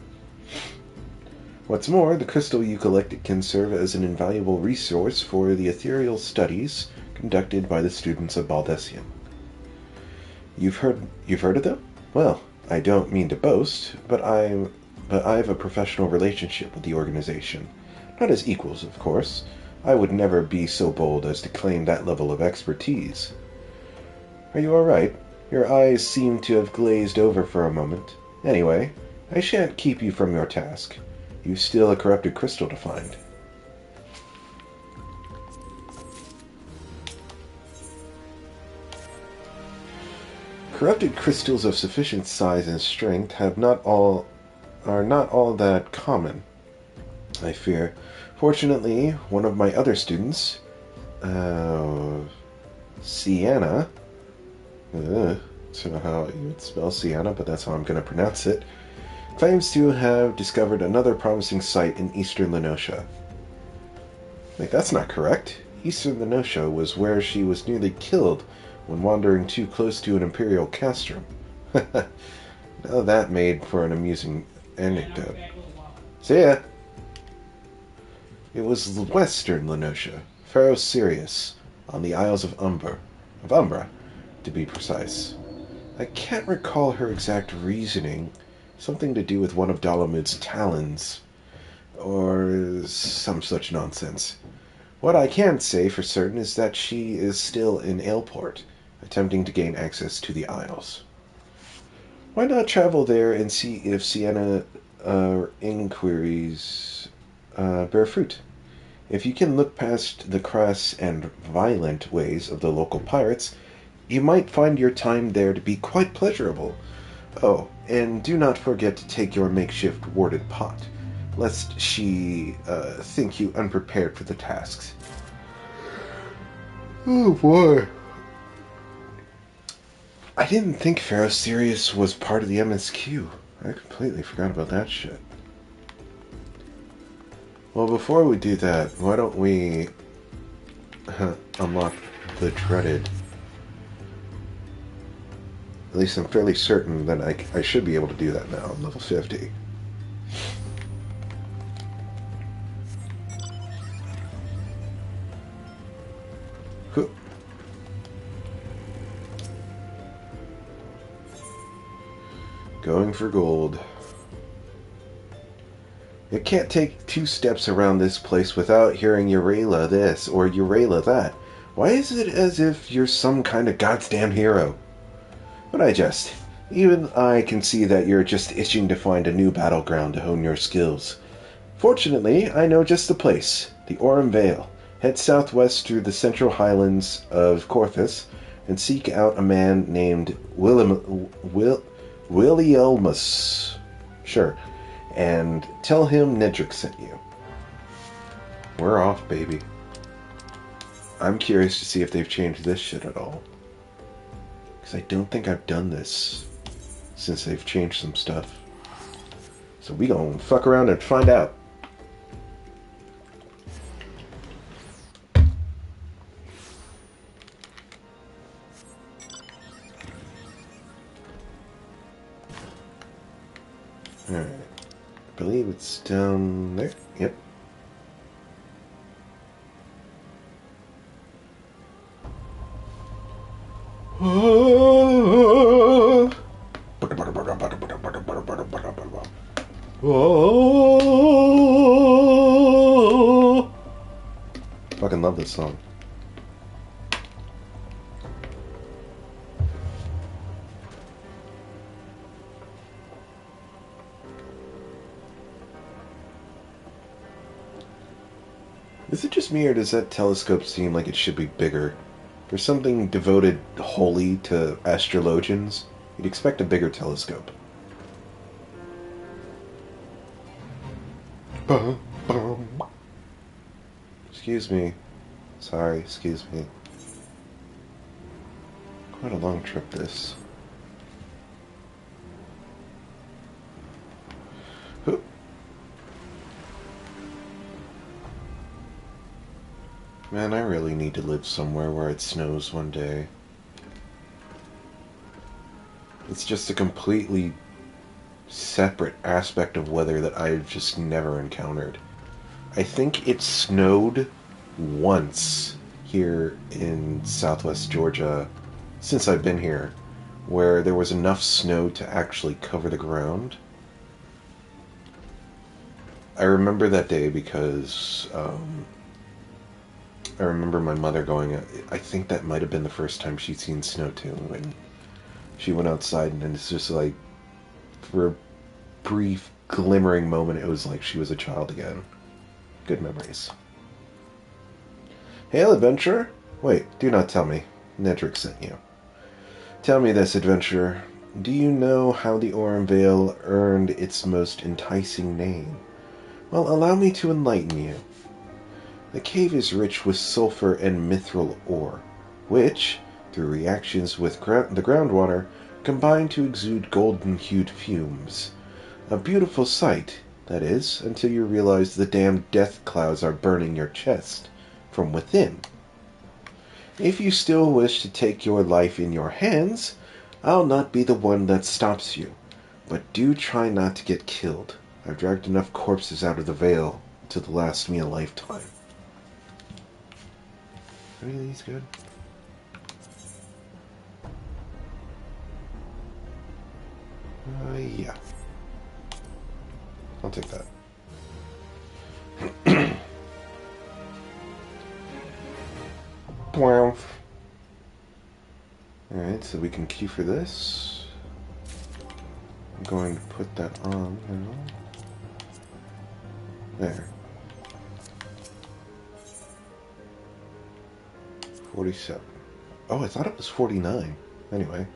What's more, the crystal you collected can serve as an invaluable resource for the ethereal studies conducted by the students of Baldessian. You've heard of them? Well, I don't mean to boast, but I've a professional relationship with the organization. Not as equals, of course. I would never be so bold as to claim that level of expertise. Are you all right? Your eyes seem to have glazed over for a moment. Anyway, I shan't keep you from your task. You've still a corrupted crystal to find. Corrupted crystals of sufficient size and strength are not all that common, I fear. Fortunately, one of my other students, Sienna, I don't know how you would spell Sienna, but that's how I'm going to pronounce it, claims to have discovered another promising site in eastern Lenosha. Like, that's not correct. Eastern Lenosha was where she was nearly killed when wandering too close to an imperial castrum. Now that made for an amusing anecdote. See ya! It was western Lenosha, Pharaoh Sirius, on the Isles of Umbra, to be precise. I can't recall her exact reasoning. Something to do with one of Dalamud's talons, or some such nonsense. What I can say for certain is that she is still in Aleport, attempting to gain access to the Isles. Why not travel there and see if Sienna's inquiries bear fruit? If you can look past the crass and violent ways of the local pirates, you might find your time there to be quite pleasurable. Oh, and do not forget to take your makeshift warded pot, lest she think you unprepared for the tasks. Oh boy. I didn't think Pharaoh Sirius was part of the MSQ. I completely forgot about that shit. Well, before we do that, why don't we unlock the dreaded... At least I'm fairly certain that I should be able to do that now. I'm level 50. Going for gold. You can't take 2 steps around this place without hearing Eurela this or Eurela that. Why is it as if you're some kind of goddamn hero? But I jest. Even I can see that you're just itching to find a new battleground to hone your skills. Fortunately, I know just the place, the Aurum Vale. Head southwest through the central highlands of Corthus and seek out a man named Willielmus. Sure. And tell him Nedrick sent you. We're off, baby. I'm curious to see if they've changed this shit at all. Because I don't think I've done this since they've changed some stuff. So we gonna fuck around and find out. Alright. I believe it's down there. Yep. Oh. Fucking love this song. Is it just me, or does that telescope seem like it should be bigger? For something devoted wholly to astrologians, you'd expect a bigger telescope. Excuse me. Sorry, excuse me. Quite a long trip, this. Man, I really need to live somewhere where it snows one day. It's just a completely separate aspect of weather that I've just never encountered. I think it snowed once here in southwest Georgia since I've been here, where there was enough snow to actually cover the ground. I remember that day because I remember my mother going, I think that might have been the first time she'd seen snow too, and she went outside, and it's just like, for a brief glimmering moment, it was like she was a child again. Good memories. Hail, adventurer! Wait, do not tell me. Nedrick sent you. Tell me this, adventurer. Do you know how the Aurum Vale earned its most enticing name? Well, allow me to enlighten you. The cave is rich with sulfur and mithril ore, which, through reactions with the groundwater, combine to exude golden-hued fumes. A beautiful sight, that is, until you realize the damned death clouds are burning your chest from within. If you still wish to take your life in your hands, I'll not be the one that stops you, but do try not to get killed. I've dragged enough corpses out of the Vale to last me a lifetime. Are any of these good? Yeah. I'll take that. Alright, so we can queue for this. I'm going to put that on now. There. 47. Oh, I thought it was 49. Anyway.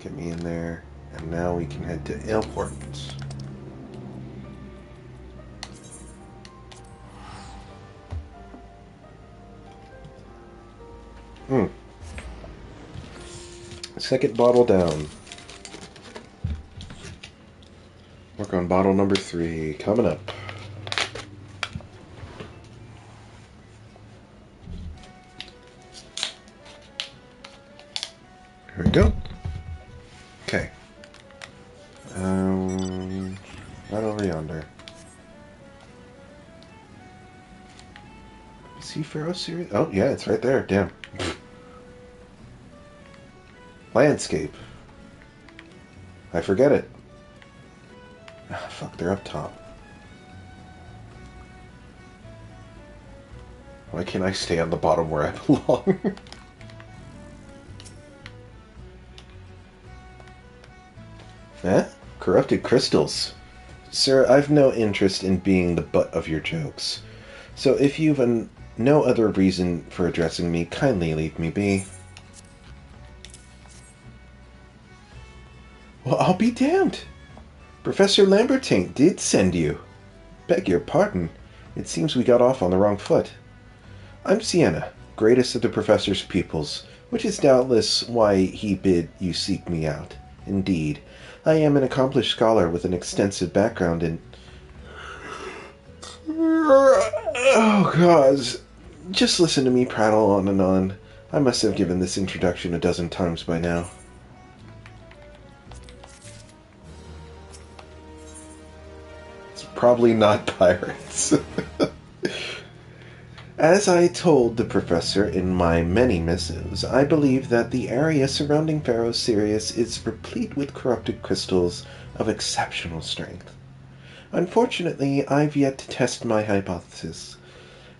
Get me in there. And now we can head to airport. Second bottle down. Work on bottle number 3. Coming up. Here we go. Okay. Right over yonder. Seafarrow series? Oh, yeah, it's right there. Damn. Landscape. I forget it. fuck, they're up top. Why can't I stay on the bottom where I belong? Eh? Corrupted crystals. Sir, I've no interest in being the butt of your jokes. So if you've no other reason for addressing me, kindly leave me be. Well, I'll be damned. Professor Lambertaint did send you. Beg your pardon. It seems we got off on the wrong foot. I'm Sienna, greatest of the Professor's pupils, which is doubtless why he bid you seek me out. Indeed, I am an accomplished scholar with an extensive background in... Oh, gods. Just listen to me prattle on and on. I must have given this introduction a dozen times by now. It's probably not pirates. As I told the professor in my many missives, I believe that the area surrounding Pharaoh Sirius is replete with corrupted crystals of exceptional strength. Unfortunately, I've yet to test my hypothesis,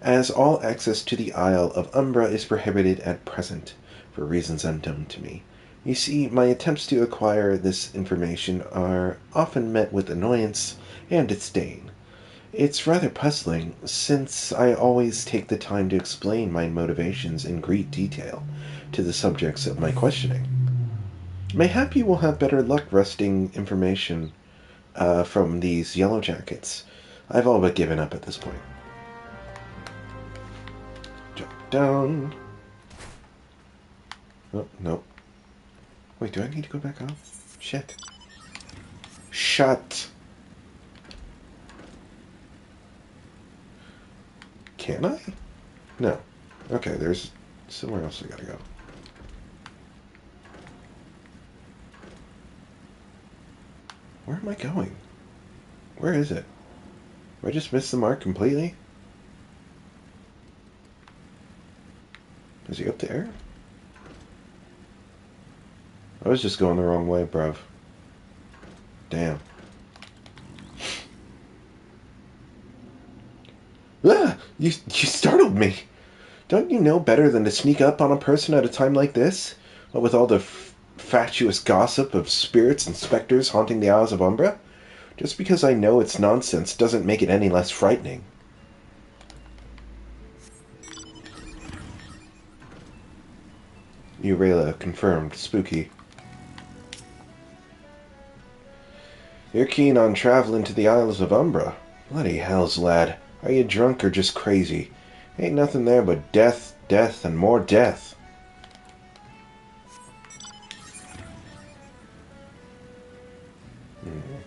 as all access to the Isle of Umbra is prohibited at present, for reasons unknown to me. You see, my attempts to acquire this information are often met with annoyance and disdain. It's rather puzzling, since I always take the time to explain my motivations in great detail to the subjects of my questioning. Mayhap you will have better luck wresting information from these yellow jackets. I've all but given up at this point. Jump down. Oh, no. Wait, do I need to go back up? Shit. Shut. Can I? No. Okay, there's somewhere else I gotta go. Where am I going? Where is it? Did I just miss the mark completely? Is he up there? I was just going the wrong way, bruv. Damn. Ah! You startled me! Don't you know better than to sneak up on a person at a time like this? What with all the fatuous gossip of spirits and specters haunting the Isles of Umbra? Just because I know it's nonsense doesn't make it any less frightening. Urela confirmed. Spooky. You're keen on traveling to the Isles of Umbra? Bloody hells, lad. Are you drunk or just crazy? Ain't nothing there but death, death, and more death.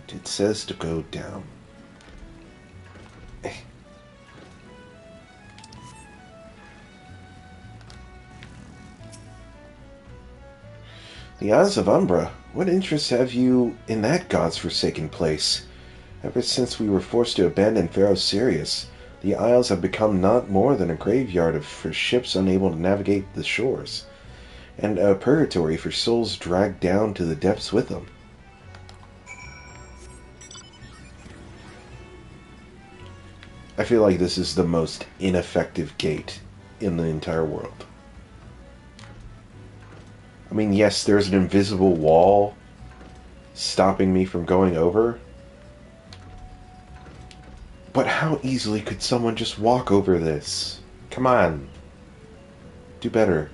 It says to go down. The Isles of Umbra? What interest have you in that god's forsaken place? Ever since we were forced to abandon Pharaoh Sirius, the Isles have become not more than a graveyard for ships unable to navigate the shores, and a purgatory for souls dragged down to the depths with them. I feel like this is the most ineffective gate in the entire world. I mean, yes, there's an invisible wall stopping me from going over. But how easily could someone just walk over this? Come on. Do better.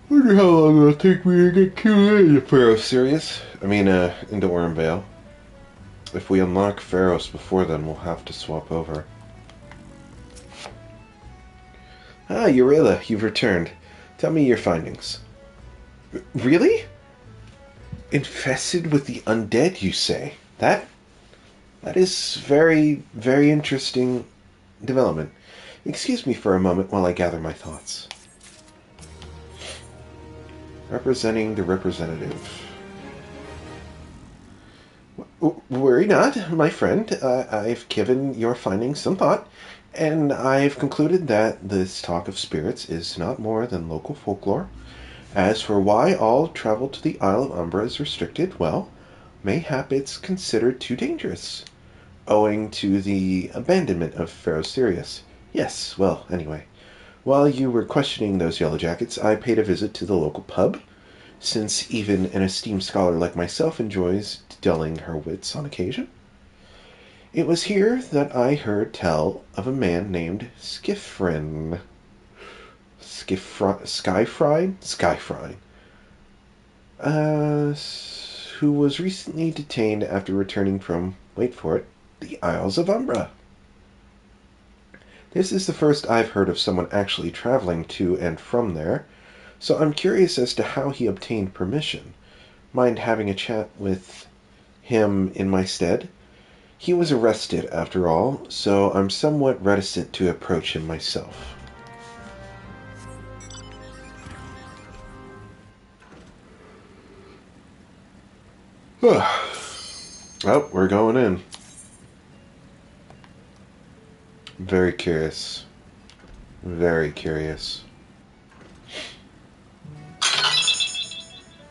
Wonder how long it'll take me to get killed into Pharaoh Sirius. Into Wormvale. If we unlock Pharos before then, we'll have to swap over. Ah, Urela, you've returned. Tell me your findings. Really? Infested with the undead, you say? That is very, very interesting development. Excuse me for a moment while I gather my thoughts. Representing the representative. Worry not, my friend. I've given your findings some thought, and I've concluded that this talk of spirits is not more than local folklore, As for why all travel to the Isle of Umbra is restricted, well, mayhap it's considered too dangerous, owing to the abandonment of Pharaoh Sirius. Yes, well, anyway. While you were questioning those yellow jackets, I paid a visit to the local pub, since even an esteemed scholar like myself enjoys dulling her wits on occasion. It was here that I heard tell of a man named Skyfrin. Skyfrine? Who was recently detained after returning from, wait for it, the Isles of Umbra. This is the first I've heard of someone actually traveling to and from there, so I'm curious as to how he obtained permission. Mind having a chat with him in my stead? He was arrested, after all, so I'm somewhat reticent to approach him myself. Oh, we're going in. Very curious. Very curious.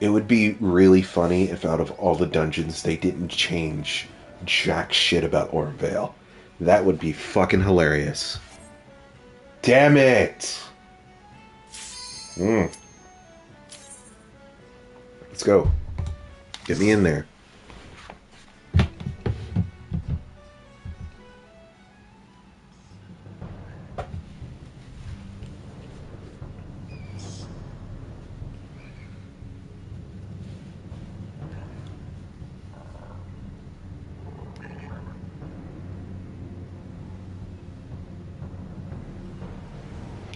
It would be really funny if out of all the dungeons they didn't change jack shit about Ormvale. That would be fucking hilarious. Damn it! Let's go. Get me in there.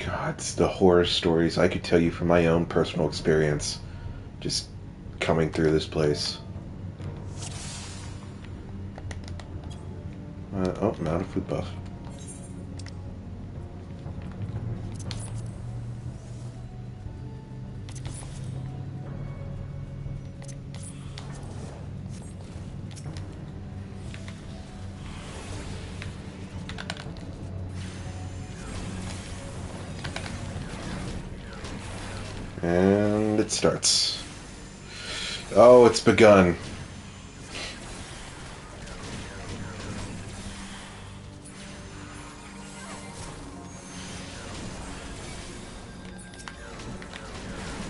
God, it's the horror stories I could tell you from my own personal experience. Just coming through this place. Oh, I'm out of food buff. And it starts. Oh, it's begun.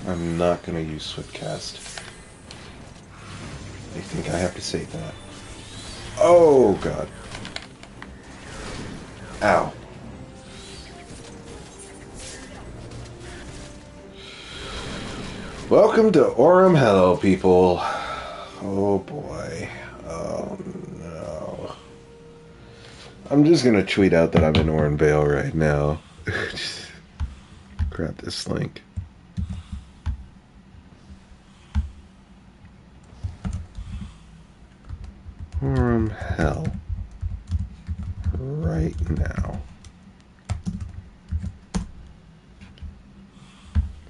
I'm not going to use Swift Cast. I think I have to save that. Oh, God. Ow. Welcome to Orem Hello, people. Oh, boy. Oh, no. I'm just going to tweet out that I'm in Ormvale right now. Grab this link. Orem Hell. Right now.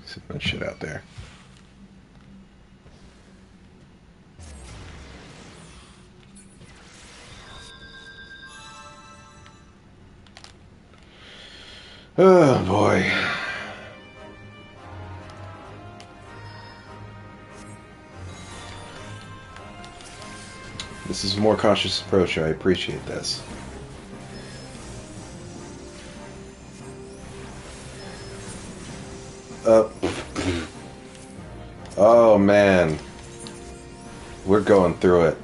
Sit that shit out there. Oh, boy. This is a more cautious approach. I appreciate this. Oh, man. We're going through it.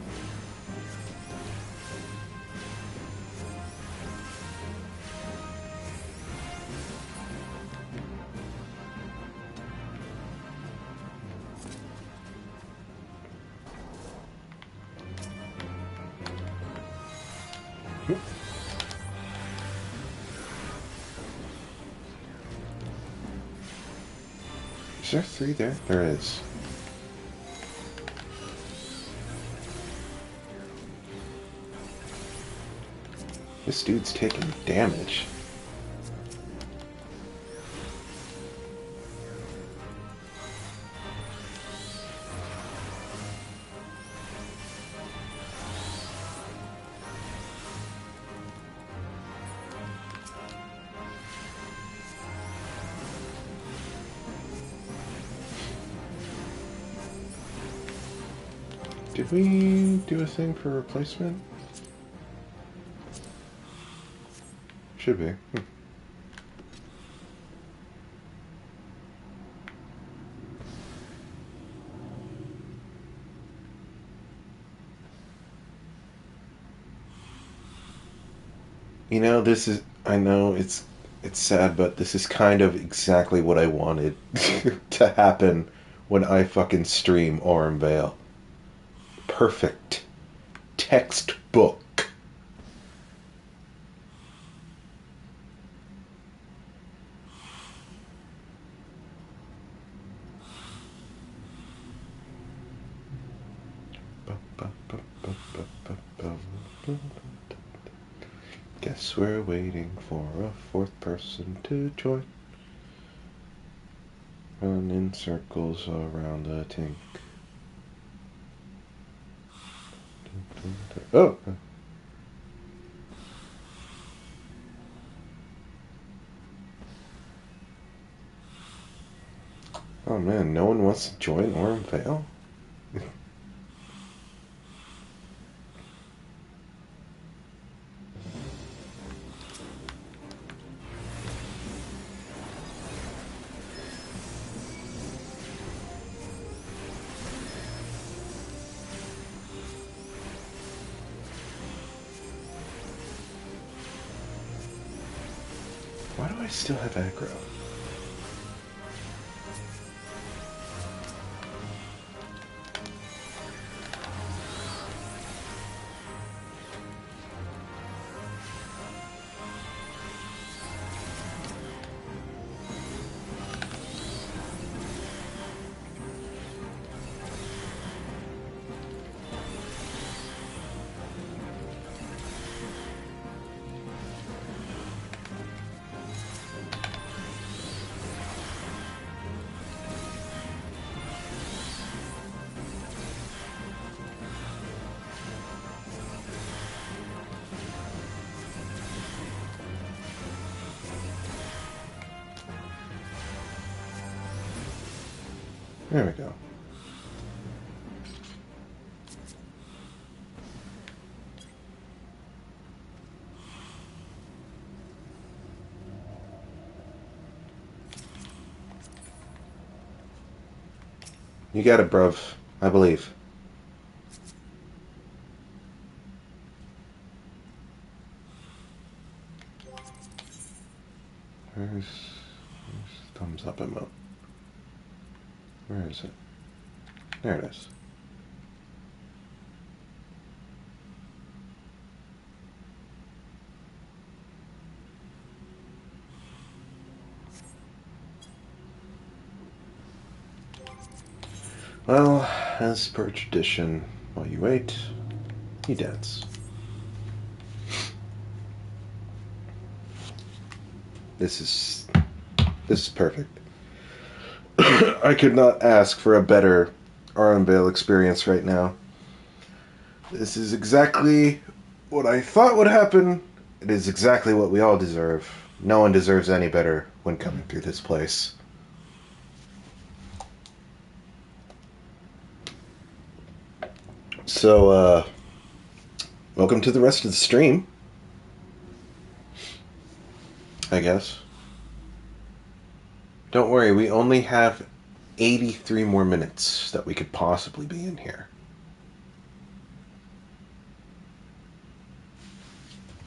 Is there 3 there? There is. This dude's taking damage. Did we do a thing for replacement? Should be. You know, this is... I know it's sad, but this is kind of exactly what I wanted to happen when I fucking stream Aurum Vale. Perfect. Textbook. Guess we're waiting for a fourth person to join. Run in circles around the tank. Oh! Oh man, no one wants to join Aurum Vale? Why do I still have aggro? There we go. You got it, bruv. I believe. Where's thumbs up emote? Where is it? There it is. Well, as per tradition, while you wait, you dance. This is perfect. I could not ask for a better Aurum Vale experience right now. This is exactly what I thought would happen. It is exactly what we all deserve. No one deserves any better when coming through this place. So, welcome to the rest of the stream, I guess. Don't worry, we only have 83 more minutes that we could possibly be in here.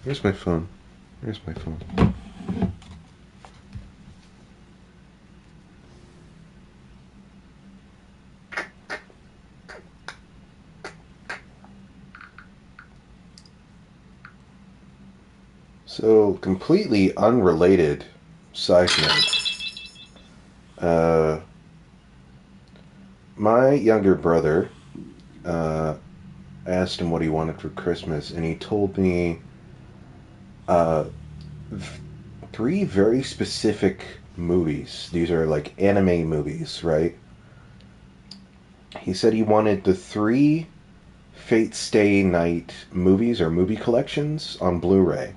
Where's my phone? Where's my phone? So, completely unrelated side note. My younger brother asked him what he wanted for Christmas, and he told me three very specific movies. These are like anime movies, right? He said he wanted the 3 Fate Stay Night movies or movie collections on Blu-ray.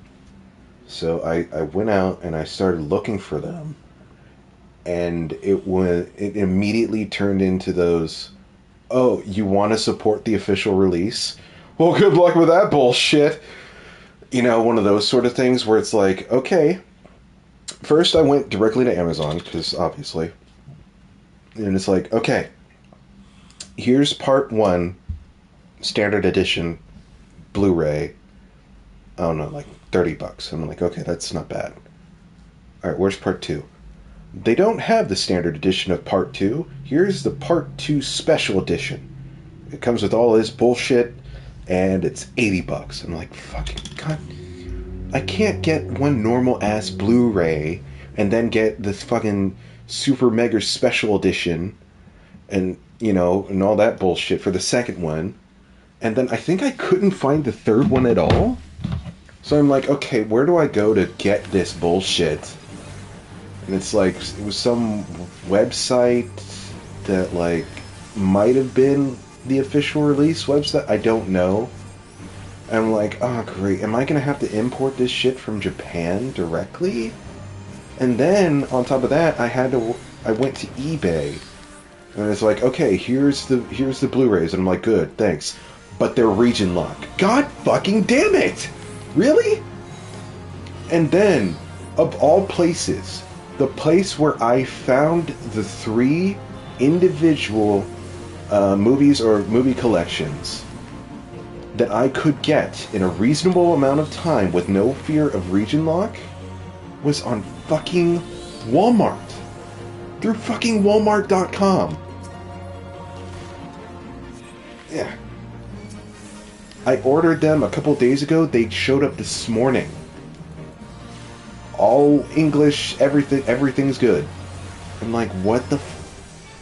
So I went out and I started looking for them, and it immediately turned into those oh, you want to support the official release? Well, good luck with that bullshit. You know, one of those sort of things where it's like, okay, first I went directly to Amazon, because obviously, and it's like, okay, here's part 1, standard edition, Blu-ray, I don't know, like $30. I'm like, okay, that's not bad. Alright, where's part 2? They don't have the standard edition of part 2. Here's the part 2 special edition. It comes with all this bullshit, and it's $80. I'm like, fucking god. I can't get one normal ass Blu-ray and then get this fucking super mega special edition and, you know, and all that bullshit for the second one. And then I think I couldn't find the third one at all. So I'm like, okay, where do I go to get this bullshit? And it's like, it was some website that, like, might have been the official release website. I don't know. And I'm like, oh, great. Am I going to have to import this shit from Japan directly? And then, on top of that, I went to eBay. And it's like, okay, here's the Blu-rays. And I'm like, good, thanks. But they're region locked. God fucking damn it! Really? And then, of all places, the place where I found the 3 individual movies or movie collections that I could get in a reasonable amount of time with no fear of region lock was on fucking Walmart. Through fucking Walmart.com. Yeah. I ordered them a couple days ago. They showed up this morning. All English, everything's good. I'm like, what the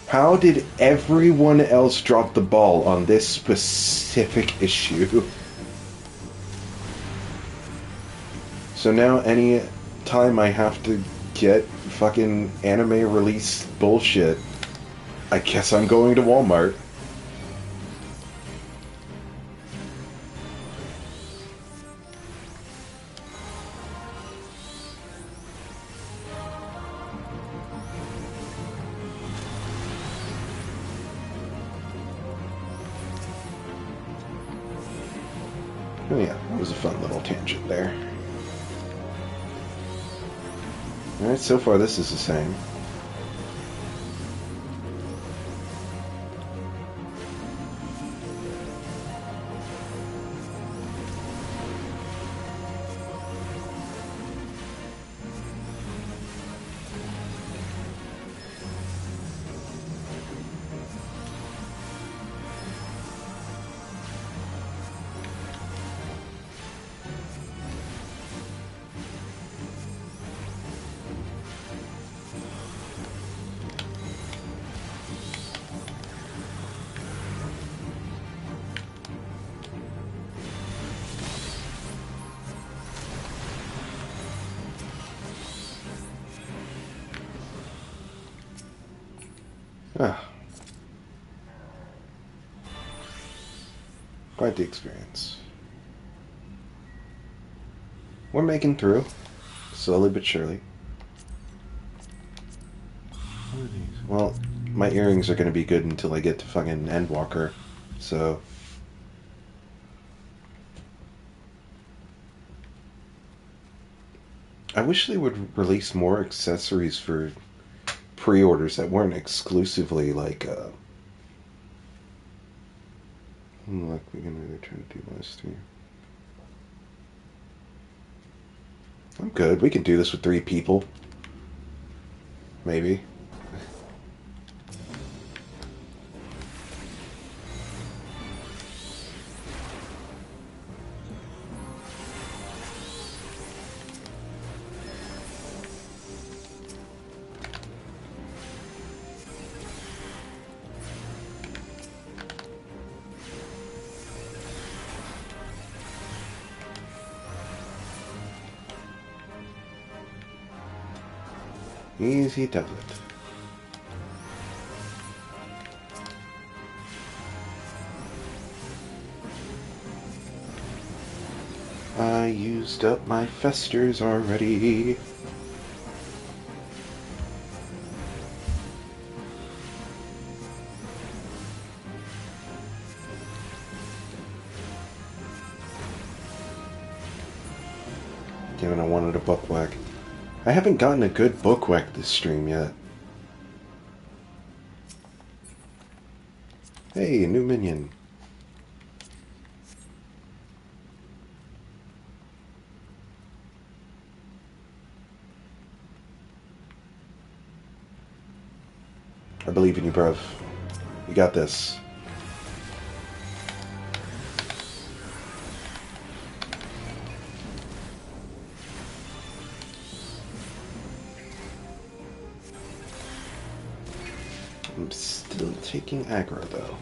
how did everyone else drop the ball on this specific issue? So now any time I have to get fucking anime release bullshit, I guess I'm going to Walmart. Oh yeah, that was a fun little tangent there. Alright, so far this is the same. Ah. Quite the experience. We're making through. Slowly but surely. What are these? Well, my earrings are going to be good until I get to fucking Endwalker. So... I wish they would release more accessories for pre-orders that weren't exclusively like look, we can either try to do last 3. I'm good. We can do this with 3 people. Maybe. Easy does it. I used up my festers already. Damn it, I wanted a book whack. I haven't gotten a good book whack this stream yet. Hey, a new minion. I believe in you, bruv. You got this. I'm still taking aggro, though.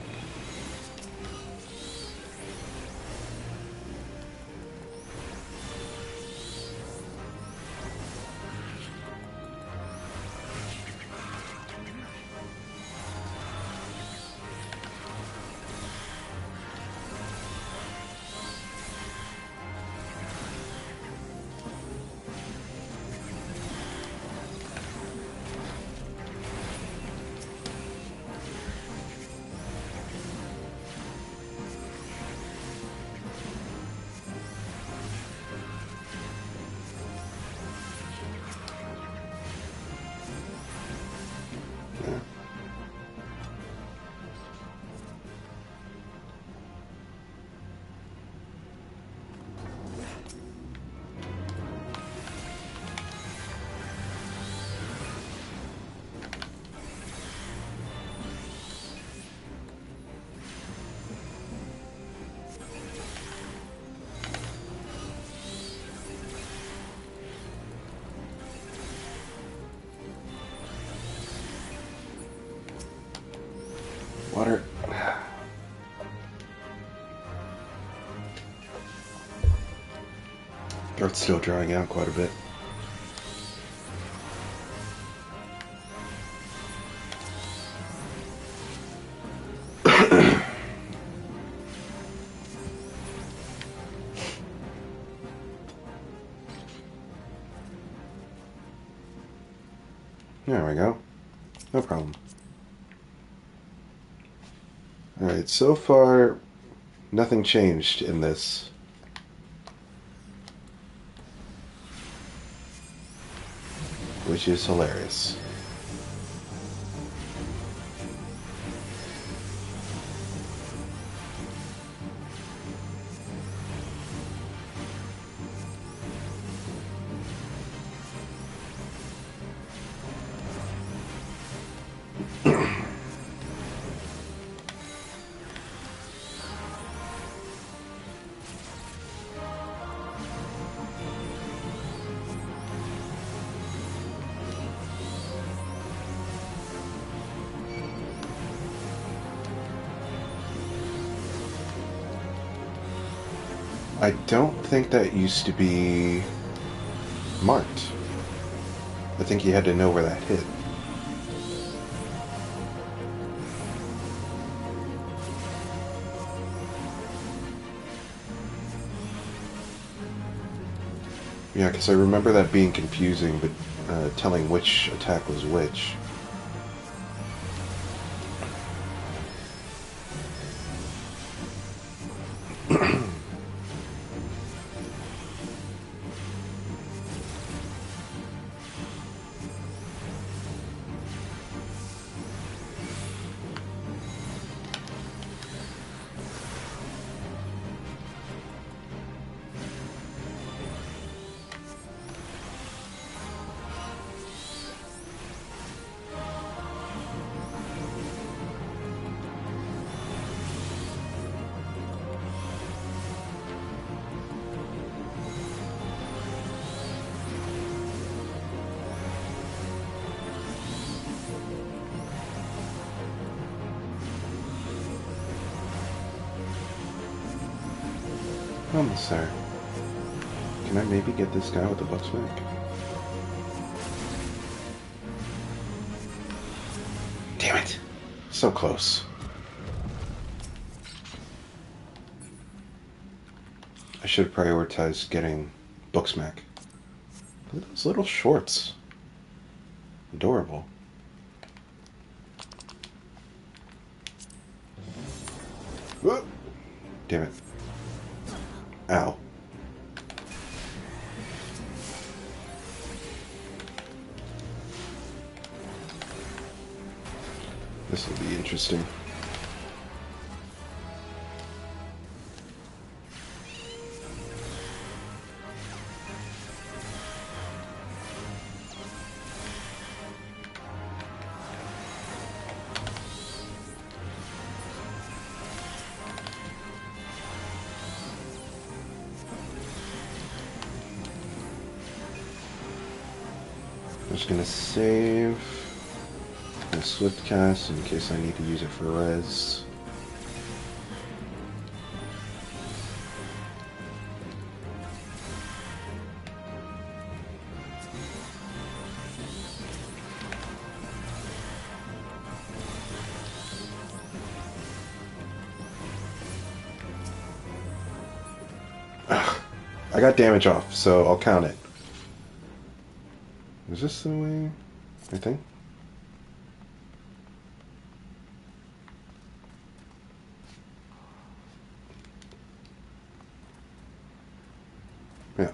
Water. Throat's still drying out quite a bit. There we go. No problem. Alright, so far, nothing changed in this. Which is hilarious. I don't think that used to be marked. I think you had to know where that hit. Yeah, because I remember that being confusing, but telling which attack was which. Almost there. Can I maybe get this guy with the butt smack? Damn it! So close. I should have prioritized getting book smack. Look at those little shorts. Adorable. Whoop. Damn it. Ow. This will be interesting. I'm just gonna save the swift cast in case I need to use it for res. Ugh, I got damage off, so I'll count it. Is this the way? I think. Yeah.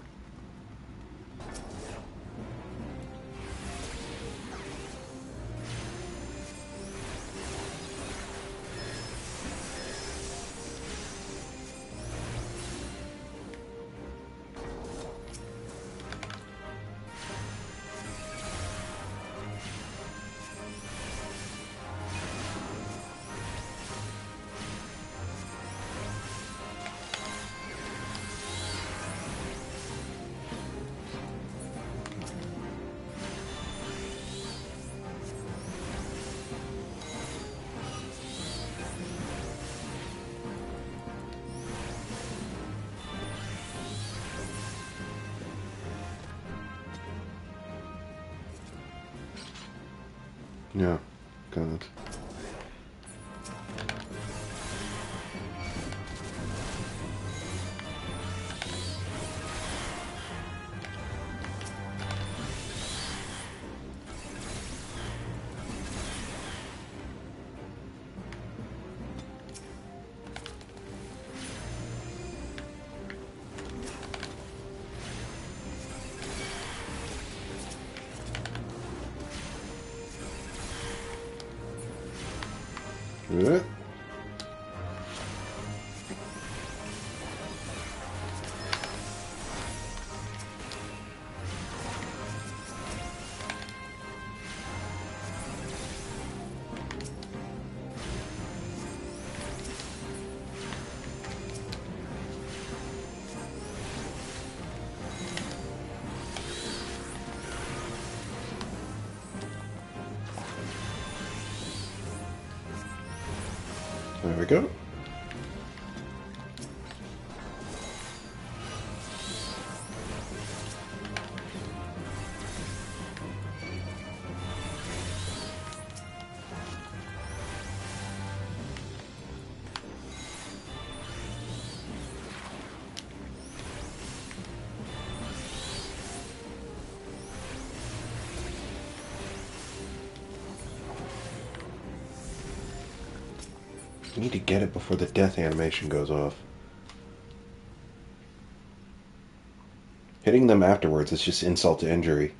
Yeah. Got it. Good. There we go. I need to get it before the death animation goes off. Hitting them afterwards is just insult to injury.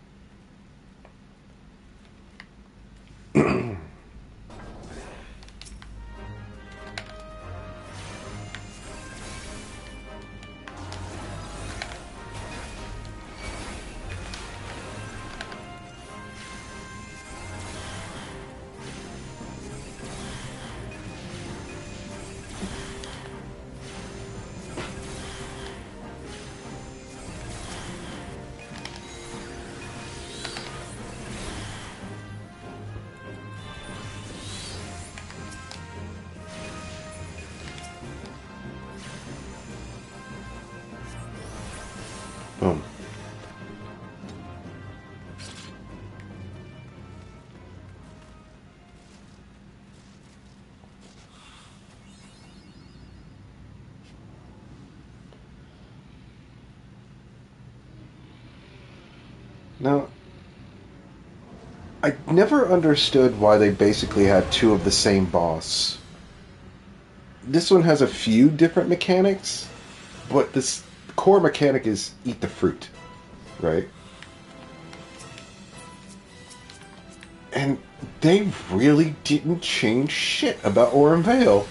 Boom. Now, I never understood why they basically had two of the same boss. This one has a few different mechanics, but this core mechanic is eat the fruit, right? And They really didn't change shit about Orem Vale.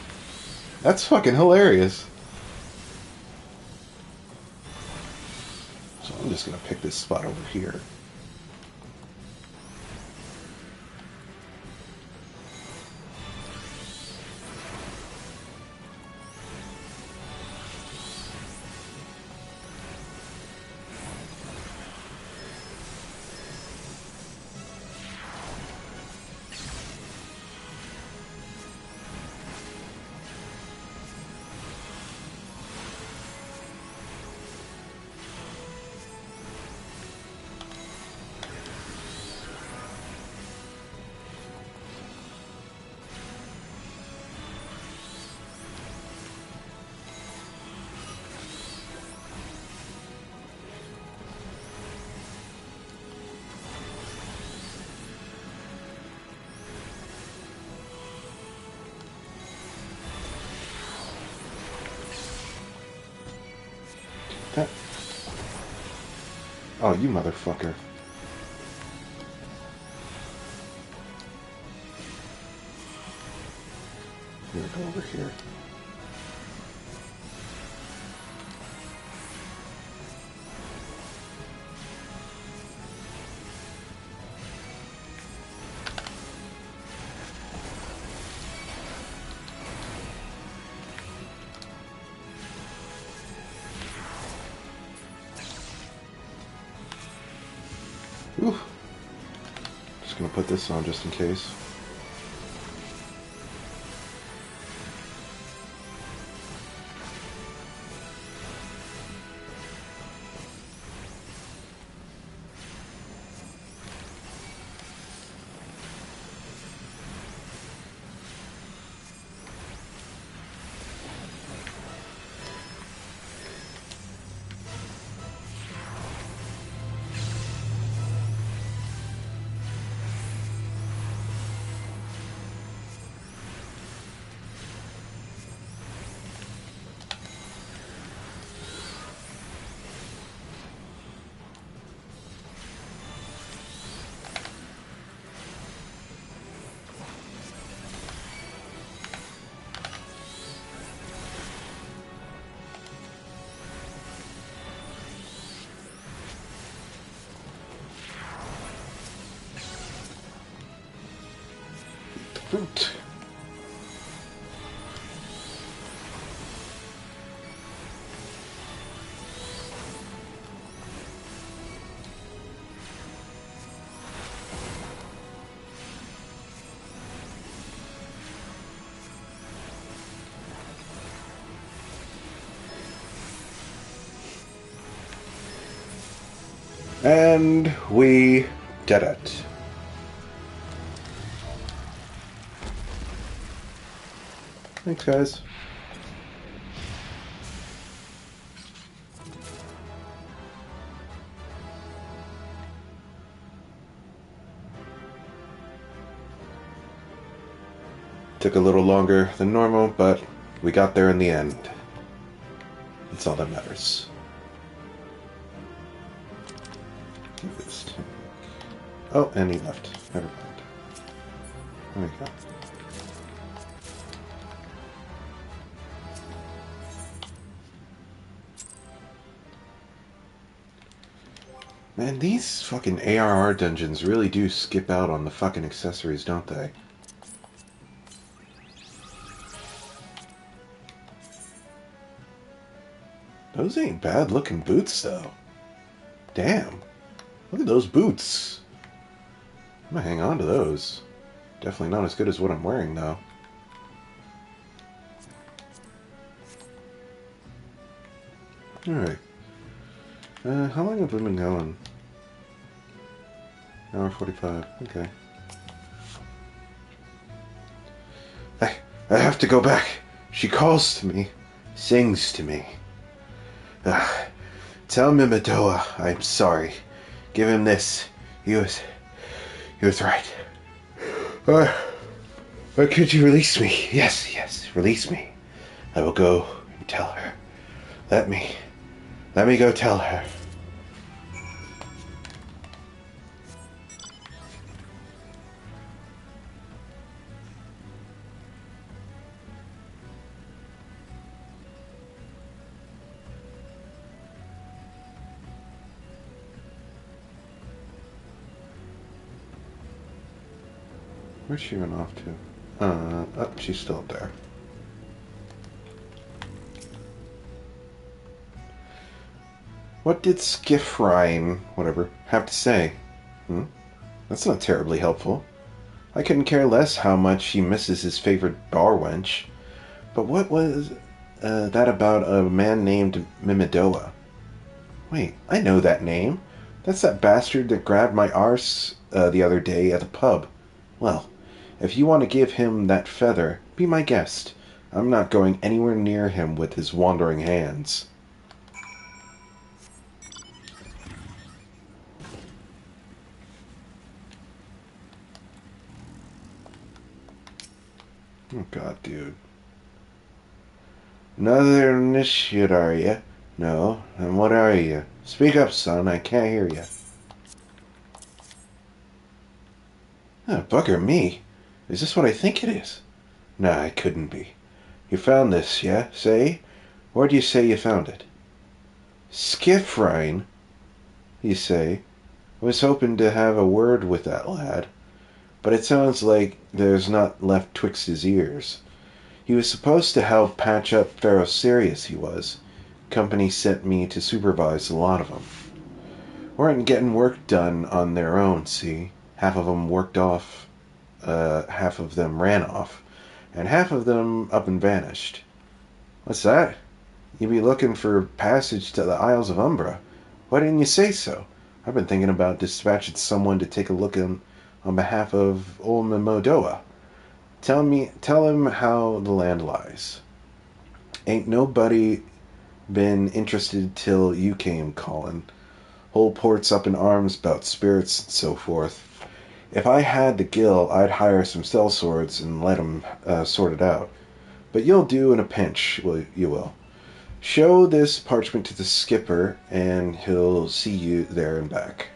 That's fucking hilarious. So I'm just gonna pick this spot over here. That... Oh, you motherfucker. Here, go over here. Ooh. Just gonna put this on just in case. Fruit. And we did it. Thanks, guys. Took a little longer than normal, but we got there in the end. That's all that matters. Give this to... Oh, and he left. Never mind. There we go. Man, these fucking ARR dungeons really do skip out on the fucking accessories, don't they? Those ain't bad looking boots, though. Damn. Look at those boots. I'm gonna hang on to those. Definitely not as good as what I'm wearing, though. Alright. How long have we been going? Hour 45. Okay. I have to go back. She calls to me. Sings to me. Tell Mimidoa I'm sorry. Give him this. He was right. Could you release me? Yes, release me. I will go and tell her. Let me go tell her. Where's she run off to? Oh, she's still up there. What did Skiffrine, whatever, have to say? That's not terribly helpful. I couldn't care less how much he misses his favorite bar wench. But what was that about a man named Mimidoa? Wait, I know that name. That's that bastard that grabbed my arse the other day at the pub. Well, if you want to give him that feather, be my guest. I'm not going anywhere near him with his wandering hands. Oh, God, dude. Another initiate, are you? No. And what are you? Speak up, son. I can't hear you. Oh, bugger me. Is this what I think it is? Nah, it couldn't be. You found this, yeah? Say? Where do you say you found it? Skiffrine, you say? I was hoping to have a word with that lad. But it sounds like there's not left twixt his ears. He was supposed to help patch up Pharaoh Sirius, he was. Company sent me to supervise a lot of them. Weren't getting work done on their own, see? Half of them worked off, half of them ran off, and half of them up and vanished. What's that? You be looking for passage to the Isles of Umbra. Why didn't you say so? I've been thinking about dispatching someone to take a look on behalf of old Mimodoa. Tell him how the land lies. Ain't nobody been interested till you came calling. Whole port's up in arms about spirits and so forth. If I had the gill, I'd hire some sellswords and let 'em sort it out. But you'll do in a pinch, you will. Show this parchment to the skipper, and he'll see you there and back.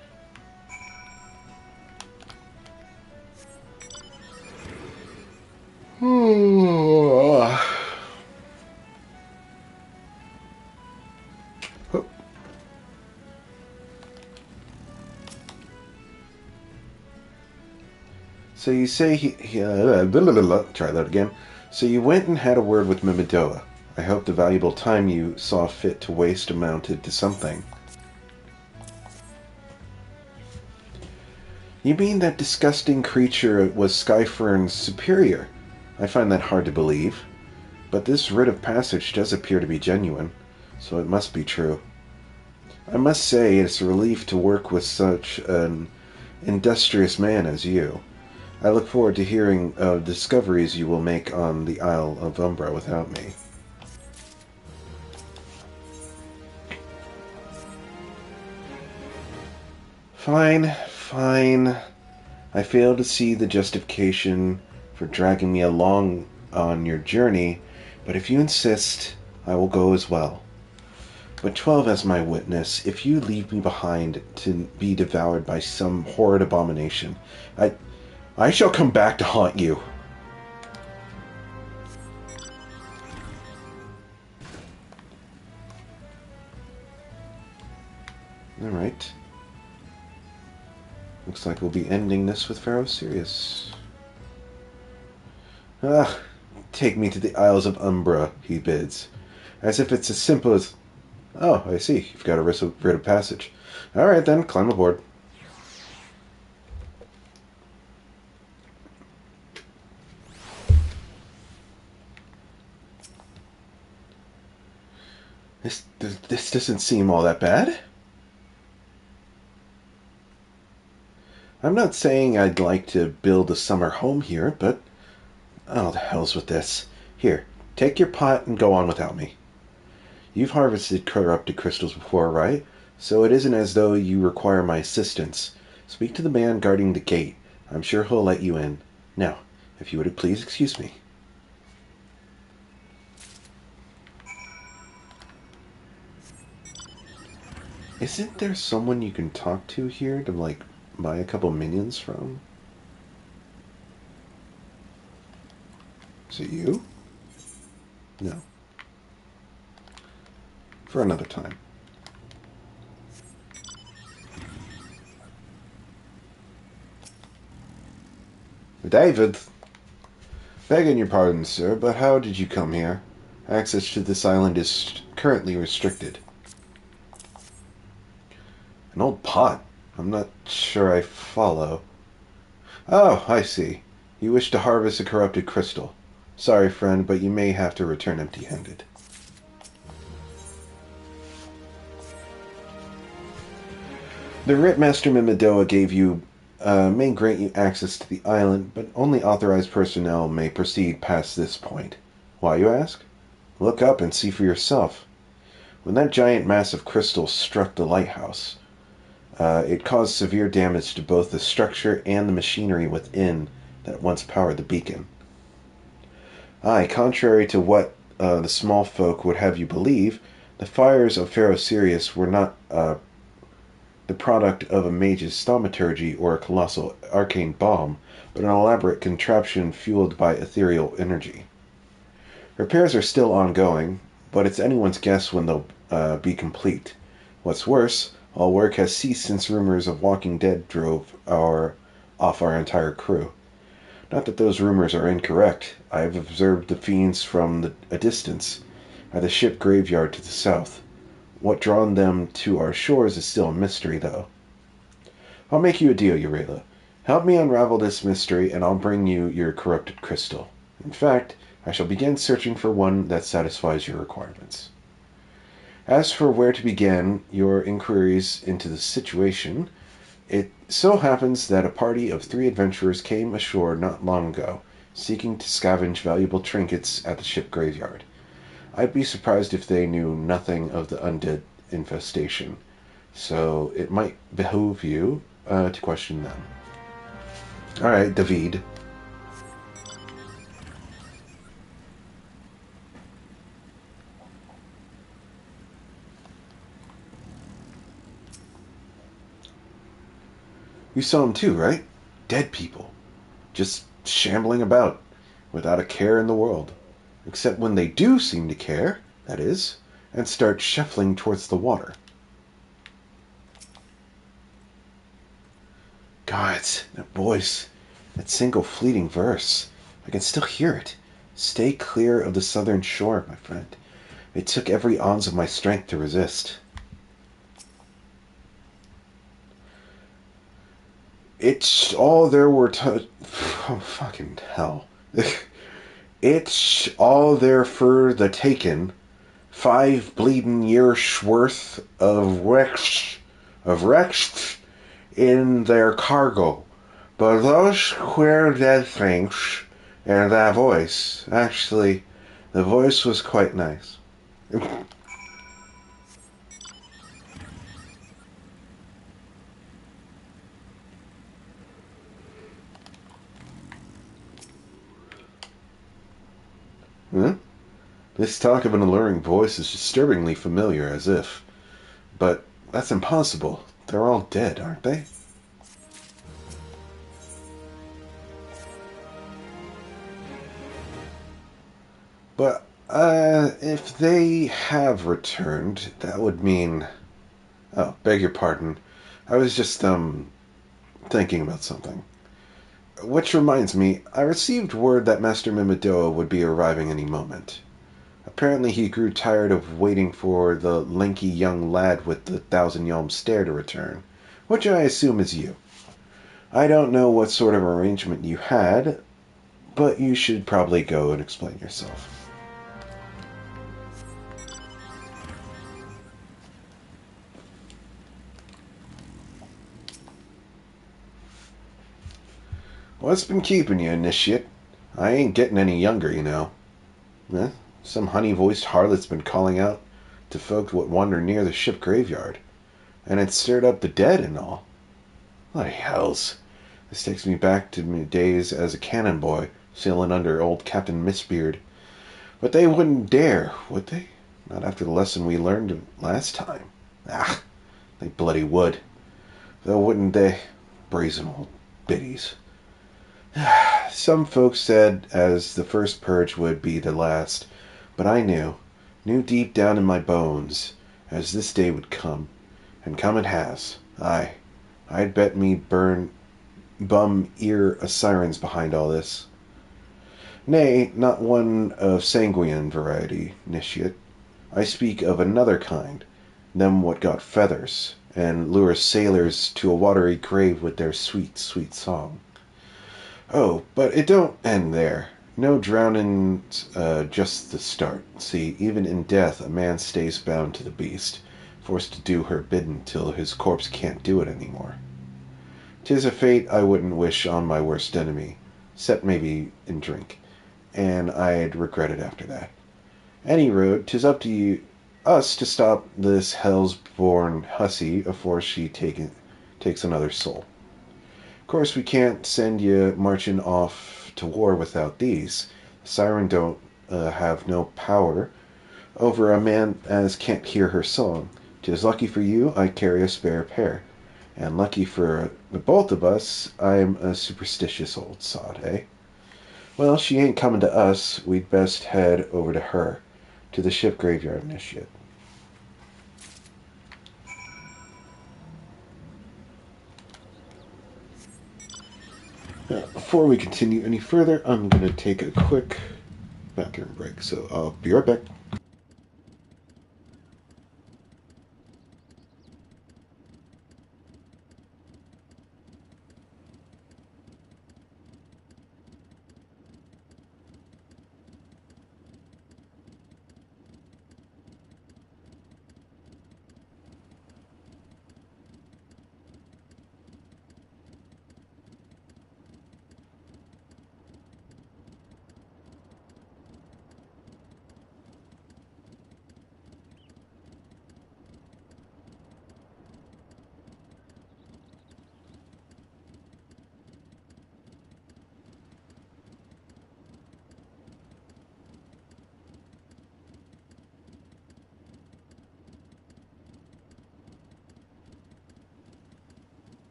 So you say try that again. So you went and had a word with Mimidoa. I hope the valuable time you saw fit to waste amounted to something. You mean that disgusting creature was Skyfern's superior? I find that hard to believe. But this writ of passage does appear to be genuine, so it must be true. I must say it's a relief to work with such an industrious man as you. I look forward to hearing of discoveries you will make on the Isle of Umbra without me. Fine, fine. I fail to see the justification for dragging me along on your journey, but if you insist, I will go as well. But 12 as my witness, if you leave me behind to be devoured by some horrid abomination, I shall come back to haunt you. Alright. Looks like we'll be ending this with Pharaoh Sirius. Ah, take me to the Isles of Umbra, he bids. As if it's as simple as... Oh, I see. You've got a writ of passage. Alright then, climb aboard. This doesn't seem all that bad. I'm not saying I'd like to build a summer home here, but... Oh, the hell's with this. Here, take your pot and go on without me. You've harvested corrupted crystals before, right? So it isn't as though you require my assistance. Speak to the man guarding the gate. I'm sure he'll let you in. Now, if you would please excuse me. Isn't there someone you can talk to here to, like, buy a couple minions from? Is it you? No. For another time. David! Begging your pardon, sir, but how did you come here? Access to this island is currently restricted. An old pot? I'm not sure I follow. Oh, I see. You wish to harvest a corrupted crystal. Sorry, friend, but you may have to return empty-handed. The Writ Master MemoryOfDarksky may grant you access to the island, but only authorized personnel may proceed past this point. Why, you ask? Look up and see for yourself. When that giant mass of crystal struck the lighthouse, it caused severe damage to both the structure and the machinery within that once powered the beacon. Aye, contrary to what the small folk would have you believe, the fires of Pharaoh Sirius were not the product of a mage's thaumaturgy or a colossal arcane bomb, but an elaborate contraption fueled by ethereal energy. Repairs are still ongoing, but it's anyone's guess when they'll be complete. What's worse, all work has ceased since rumors of Walking Dead drove off our entire crew. Not that those rumors are incorrect. I have observed the fiends from a distance, at the ship graveyard to the south. What drawn them to our shores is still a mystery, though. I'll make you a deal, Eureka. Help me unravel this mystery, and I'll bring you your corrupted crystal. In fact, I shall begin searching for one that satisfies your requirements. As for where to begin your inquiries into the situation, it so happens that a party of 3 adventurers came ashore not long ago, seeking to scavenge valuable trinkets at the ship graveyard. I'd be surprised if they knew nothing of the undead infestation, so it might behoove you to question them. Alright, David. You saw them too, right? Dead people. Just shambling about, without a care in the world. Except when they do seem to care, that is, and start shuffling towards the water. God, that voice, that single fleeting verse, I can still hear it. Stay clear of the southern shore, my friend. It took every ounce of my strength to resist. It's all there were to... Oh, fucking hell. It's all there for the taking. 5 bleeding years worth of wrecks in their cargo. But those queer dead things and that voice, actually, the voice was quite nice. Huh? This talk of an alluring voice is disturbingly familiar, as if. But that's impossible. They're all dead, aren't they? But, if they have returned, that would mean... Oh, beg your pardon. I was just, thinking about something. Which reminds me, I received word that Master MemoryOfDarksky would be arriving any moment. Apparently he grew tired of waiting for the lanky young lad with the 1,000-yalm stare to return, which I assume is you. I don't know what sort of arrangement you had, but you should probably go and explain yourself. What's been keeping you, initiate? I ain't getting any younger, you know. Eh? Some honey-voiced harlot's been calling out to folk what wander near the ship graveyard, and it stirred up the dead and all. Bloody hells. This takes me back to my days as a cannon boy, sailing under old Captain Mistbeard. But they wouldn't dare, would they? Not after the lesson we learned last time. Ah, they bloody would. Though wouldn't they? Brazen old biddies. Some folks said as the first purge would be the last, but I knew deep down in my bones, as this day would come, and come it has. Aye, I'd bet me burn bum ear of sirens behind all this. Nay, not one of sanguine variety, Nishiet. I speak of another kind, them what got feathers, and lure sailors to a watery grave with their sweet, sweet song. Oh, but it don't end there. No drowning's just the start. See, even in death a man stays bound to the beast, forced to do her bidding till his corpse can't do it any more. 'Tis a fate I wouldn't wish on my worst enemy, 'cept maybe in drink, and I'd regret it after that. Any road, 'tis up to us to stop this hell's-born hussy afore she takes another soul. Of course, we can't send you marching off to war without these. The siren don't have no power over a man as can't hear her song. 'Tis lucky for you I carry a spare pair, and lucky for the both of us I'm a superstitious old sod, eh? Well, she ain't coming to us. We'd best head over to her, to the ship graveyard initiate. Now, before we continue any further, I'm going to take a quick bathroom break, so I'll be right back.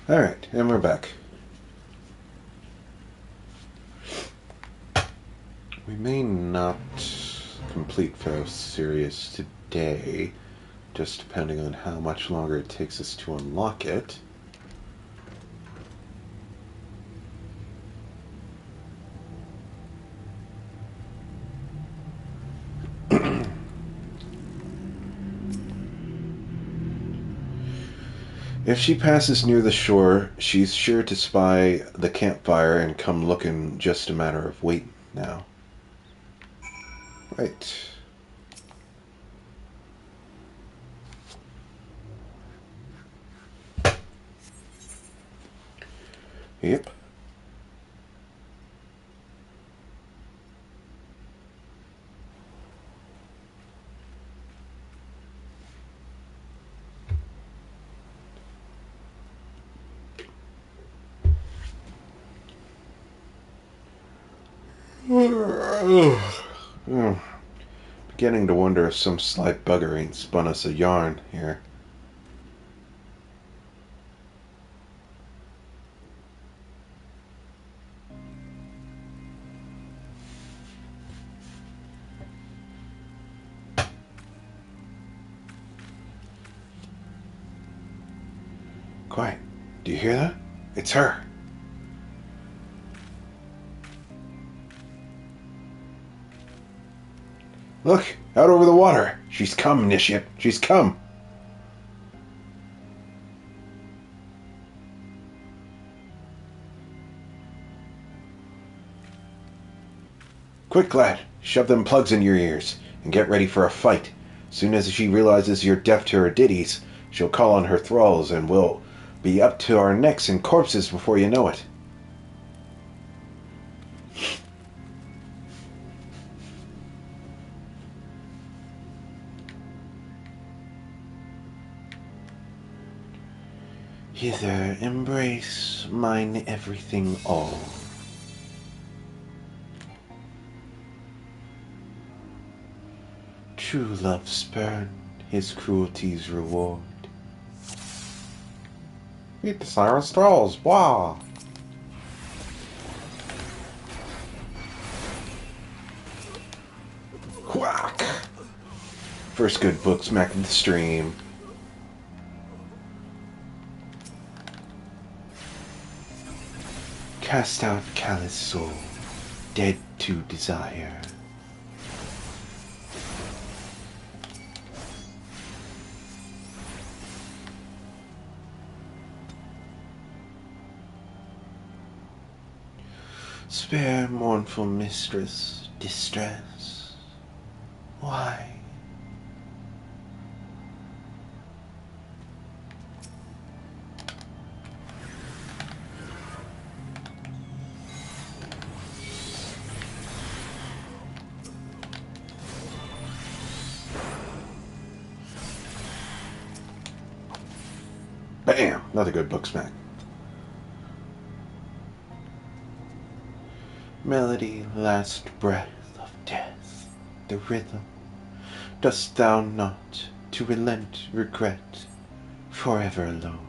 Alright, and we're back. We may not complete Faust series today, just depending on how much longer it takes us to unlock it. If she passes near the shore, she's sure to spy the campfire and come looking. Just a matter of waiting now. Right. Yep. Beginning to wonder if some sly bugger ain't spun us a yarn here. Quiet. Do you hear that? It's her. Look, out over the water. She's come, Nishit. She's come. Quick, lad. Shove them plugs in your ears and get ready for a fight. Soon as she realizes you're deaf to her ditties, she'll call on her thralls and we'll be up to our necks in corpses before you know it. Hither, embrace mine everything all. True love spurn, his cruelty's reward. Meet the siren thralls, wah! Whack! First good book smack in the stream. Cast out callous soul, dead to desire. Spare mournful mistress distress. Why? Bam! Another good book smack. Melody, last breath of death, the rhythm. Dost thou not to relent regret, forever alone?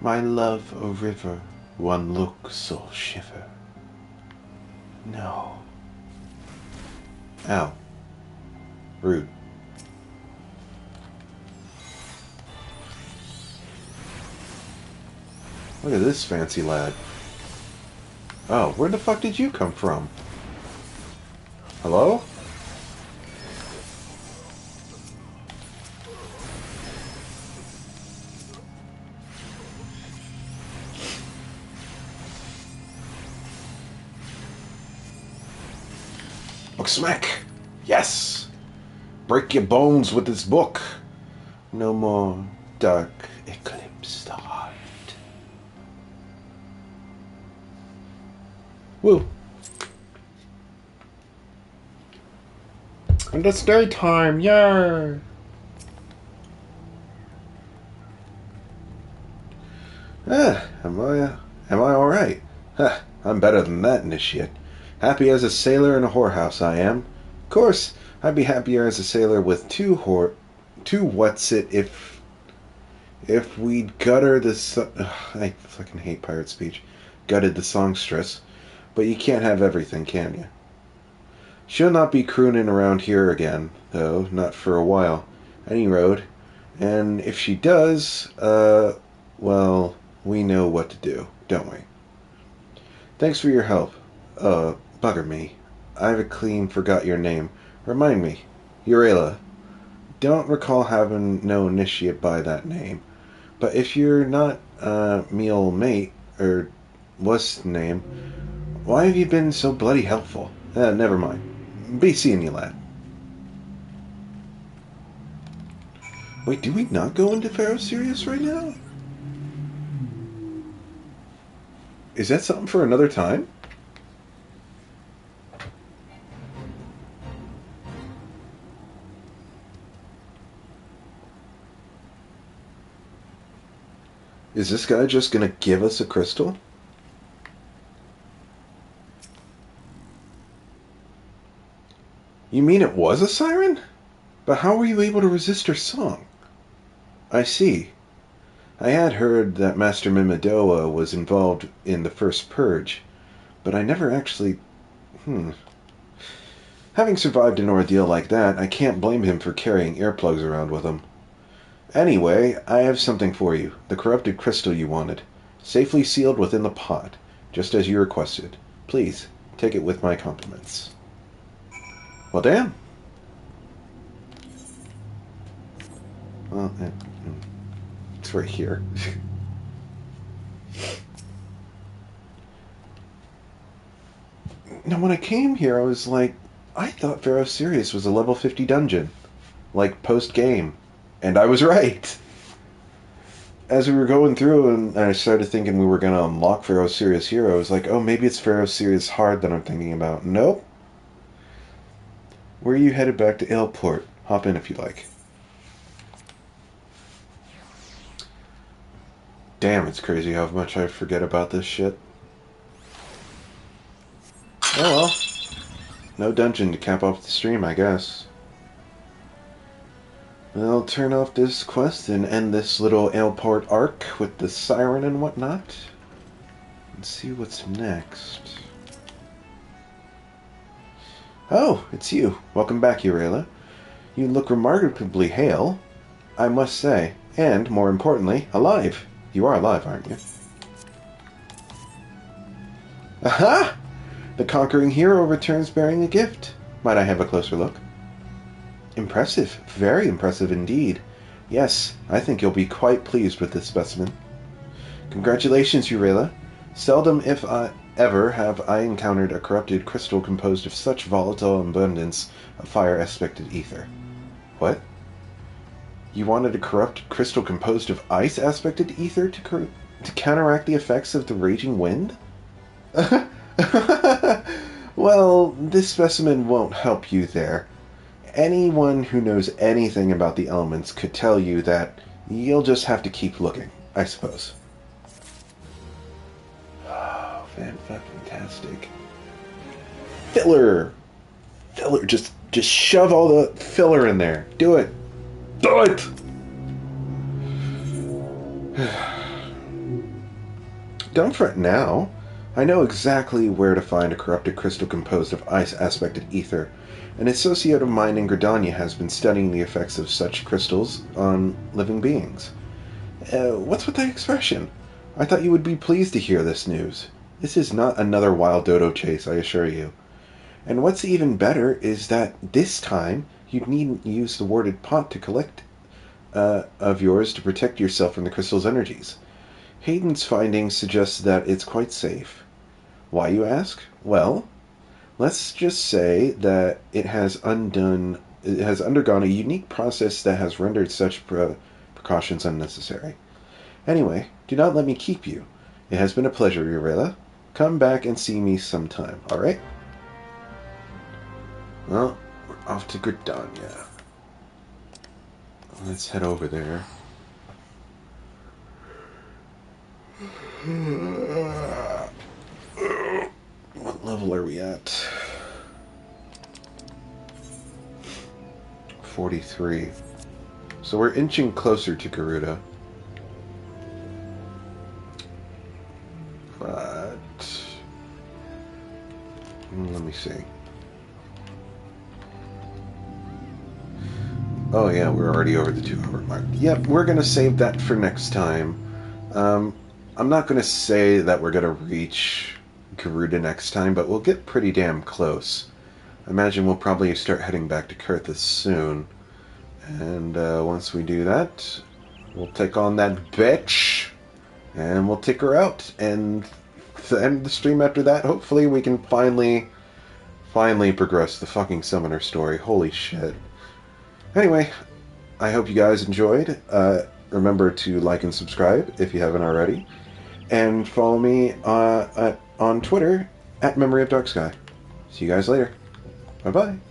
My love a river, one look soul shiver. No. Ow. Rude. Look at this fancy lad. Oh, where the fuck did you come from? Hello? Smack! Yes! Break your bones with this book. No more dark eclipse the heart. Woo! And it's daytime, yay! Am I alright? Huh, I'm better than that in this shit. Happy as a sailor in a whorehouse, I am. Of course, I'd be happier as a sailor with two what's it if we'd gutter the I fucking hate pirate speech. Gutted the songstress. But you can't have everything, can you? She'll not be crooning around here again, though, not for a while. Any road. And if she does, well, we know what to do, don't we? Thanks for your help. Bugger me. I've clean forgot your name. Remind me. Urela. Don't recall having no initiate by that name. But if you're not, me ol' mate, or what's the name, why have you been so bloody helpful? Never mind. Be seeing you, lad. Wait, do we not go into Pharaoh Sirius right now? Is that something for another time? Is this guy just gonna give us a crystal? You mean it was a siren? But how were you able to resist her song? I see. I had heard that Master Mimidoa was involved in the first purge, but I never actually... Having survived an ordeal like that, I can't blame him for carrying earplugs around with him. Anyway, I have something for you. The corrupted crystal you wanted. Safely sealed within the pot, just as you requested. Please, take it with my compliments. Well, damn. Well, it's right here. Now, when I came here, I was like, I thought Pharaoh Sirius was a level 50 dungeon. Like, post-game. And I was right. As we were going through, and I started thinking we were going to unlock Pharaoh Sirius here, I was like, oh, maybe it's Pharaoh Sirius Hard that I'm thinking about. Nope. Where are you headed back to Aleport? Hop in if you like. Damn, it's crazy how much I forget about this shit. Oh well. No dungeon to cap off the stream, I guess. I'll turn off this quest and end this little Aleport arc with the siren and whatnot. Let's see what's next. Oh, it's you. Welcome back, Urela. You look remarkably hale, I must say. And, more importantly, alive. You are alive, aren't you? Aha! The conquering hero returns bearing a gift. Might I have a closer look? Impressive. Very impressive indeed. Yes, I think you'll be quite pleased with this specimen. Congratulations, Urela. Seldom, if ever, have I encountered a corrupted crystal composed of such volatile abundance of fire-aspected ether. What? You wanted a corrupted crystal composed of ice-aspected ether to counteract the effects of the raging wind? Well, this specimen won't help you there. Anyone who knows anything about the elements could tell you that you'll just have to keep looking, I suppose. Oh, fantastic. Filler! Filler, just shove all the filler in there. Do it! Do it! Don't fret now. I know exactly where to find a corrupted crystal composed of ice-aspected ether. An associate of mine in Gridania has been studying the effects of such crystals on living beings. What's with that expression? I thought you would be pleased to hear this news. This is not another wild dodo chase, I assure you. And what's even better is that this time you needn't use the warded pot to collect of yours to protect yourself from the crystal's energies. Hayden's findings suggest that it's quite safe. Why, you ask? Well, let's just say that it has undergone a unique process that has rendered such precautions unnecessary. Anyway, do not let me keep you. It has been a pleasure, Urela. Come back and see me sometime, alright? Well, we're off to Gridania. Let's head over there. What level are we at? 43. So we're inching closer to Garuda. But let me see. Oh yeah, we're already over the 2-hour mark. Yep, we're gonna save that for next time. I'm not gonna say that we're gonna reach Garuda next time, but we'll get pretty damn close. I imagine we'll probably start heading back to Kurthus soon. And once we do that, we'll take on that bitch, and we'll take her out. And the end of the stream after that, hopefully we can finally progress the fucking summoner story. Holy shit. Anyway, I hope you guys enjoyed. Remember to like and subscribe if you haven't already. And follow me on Twitter @MemoryOfDarksky. See you guys later. Bye-bye.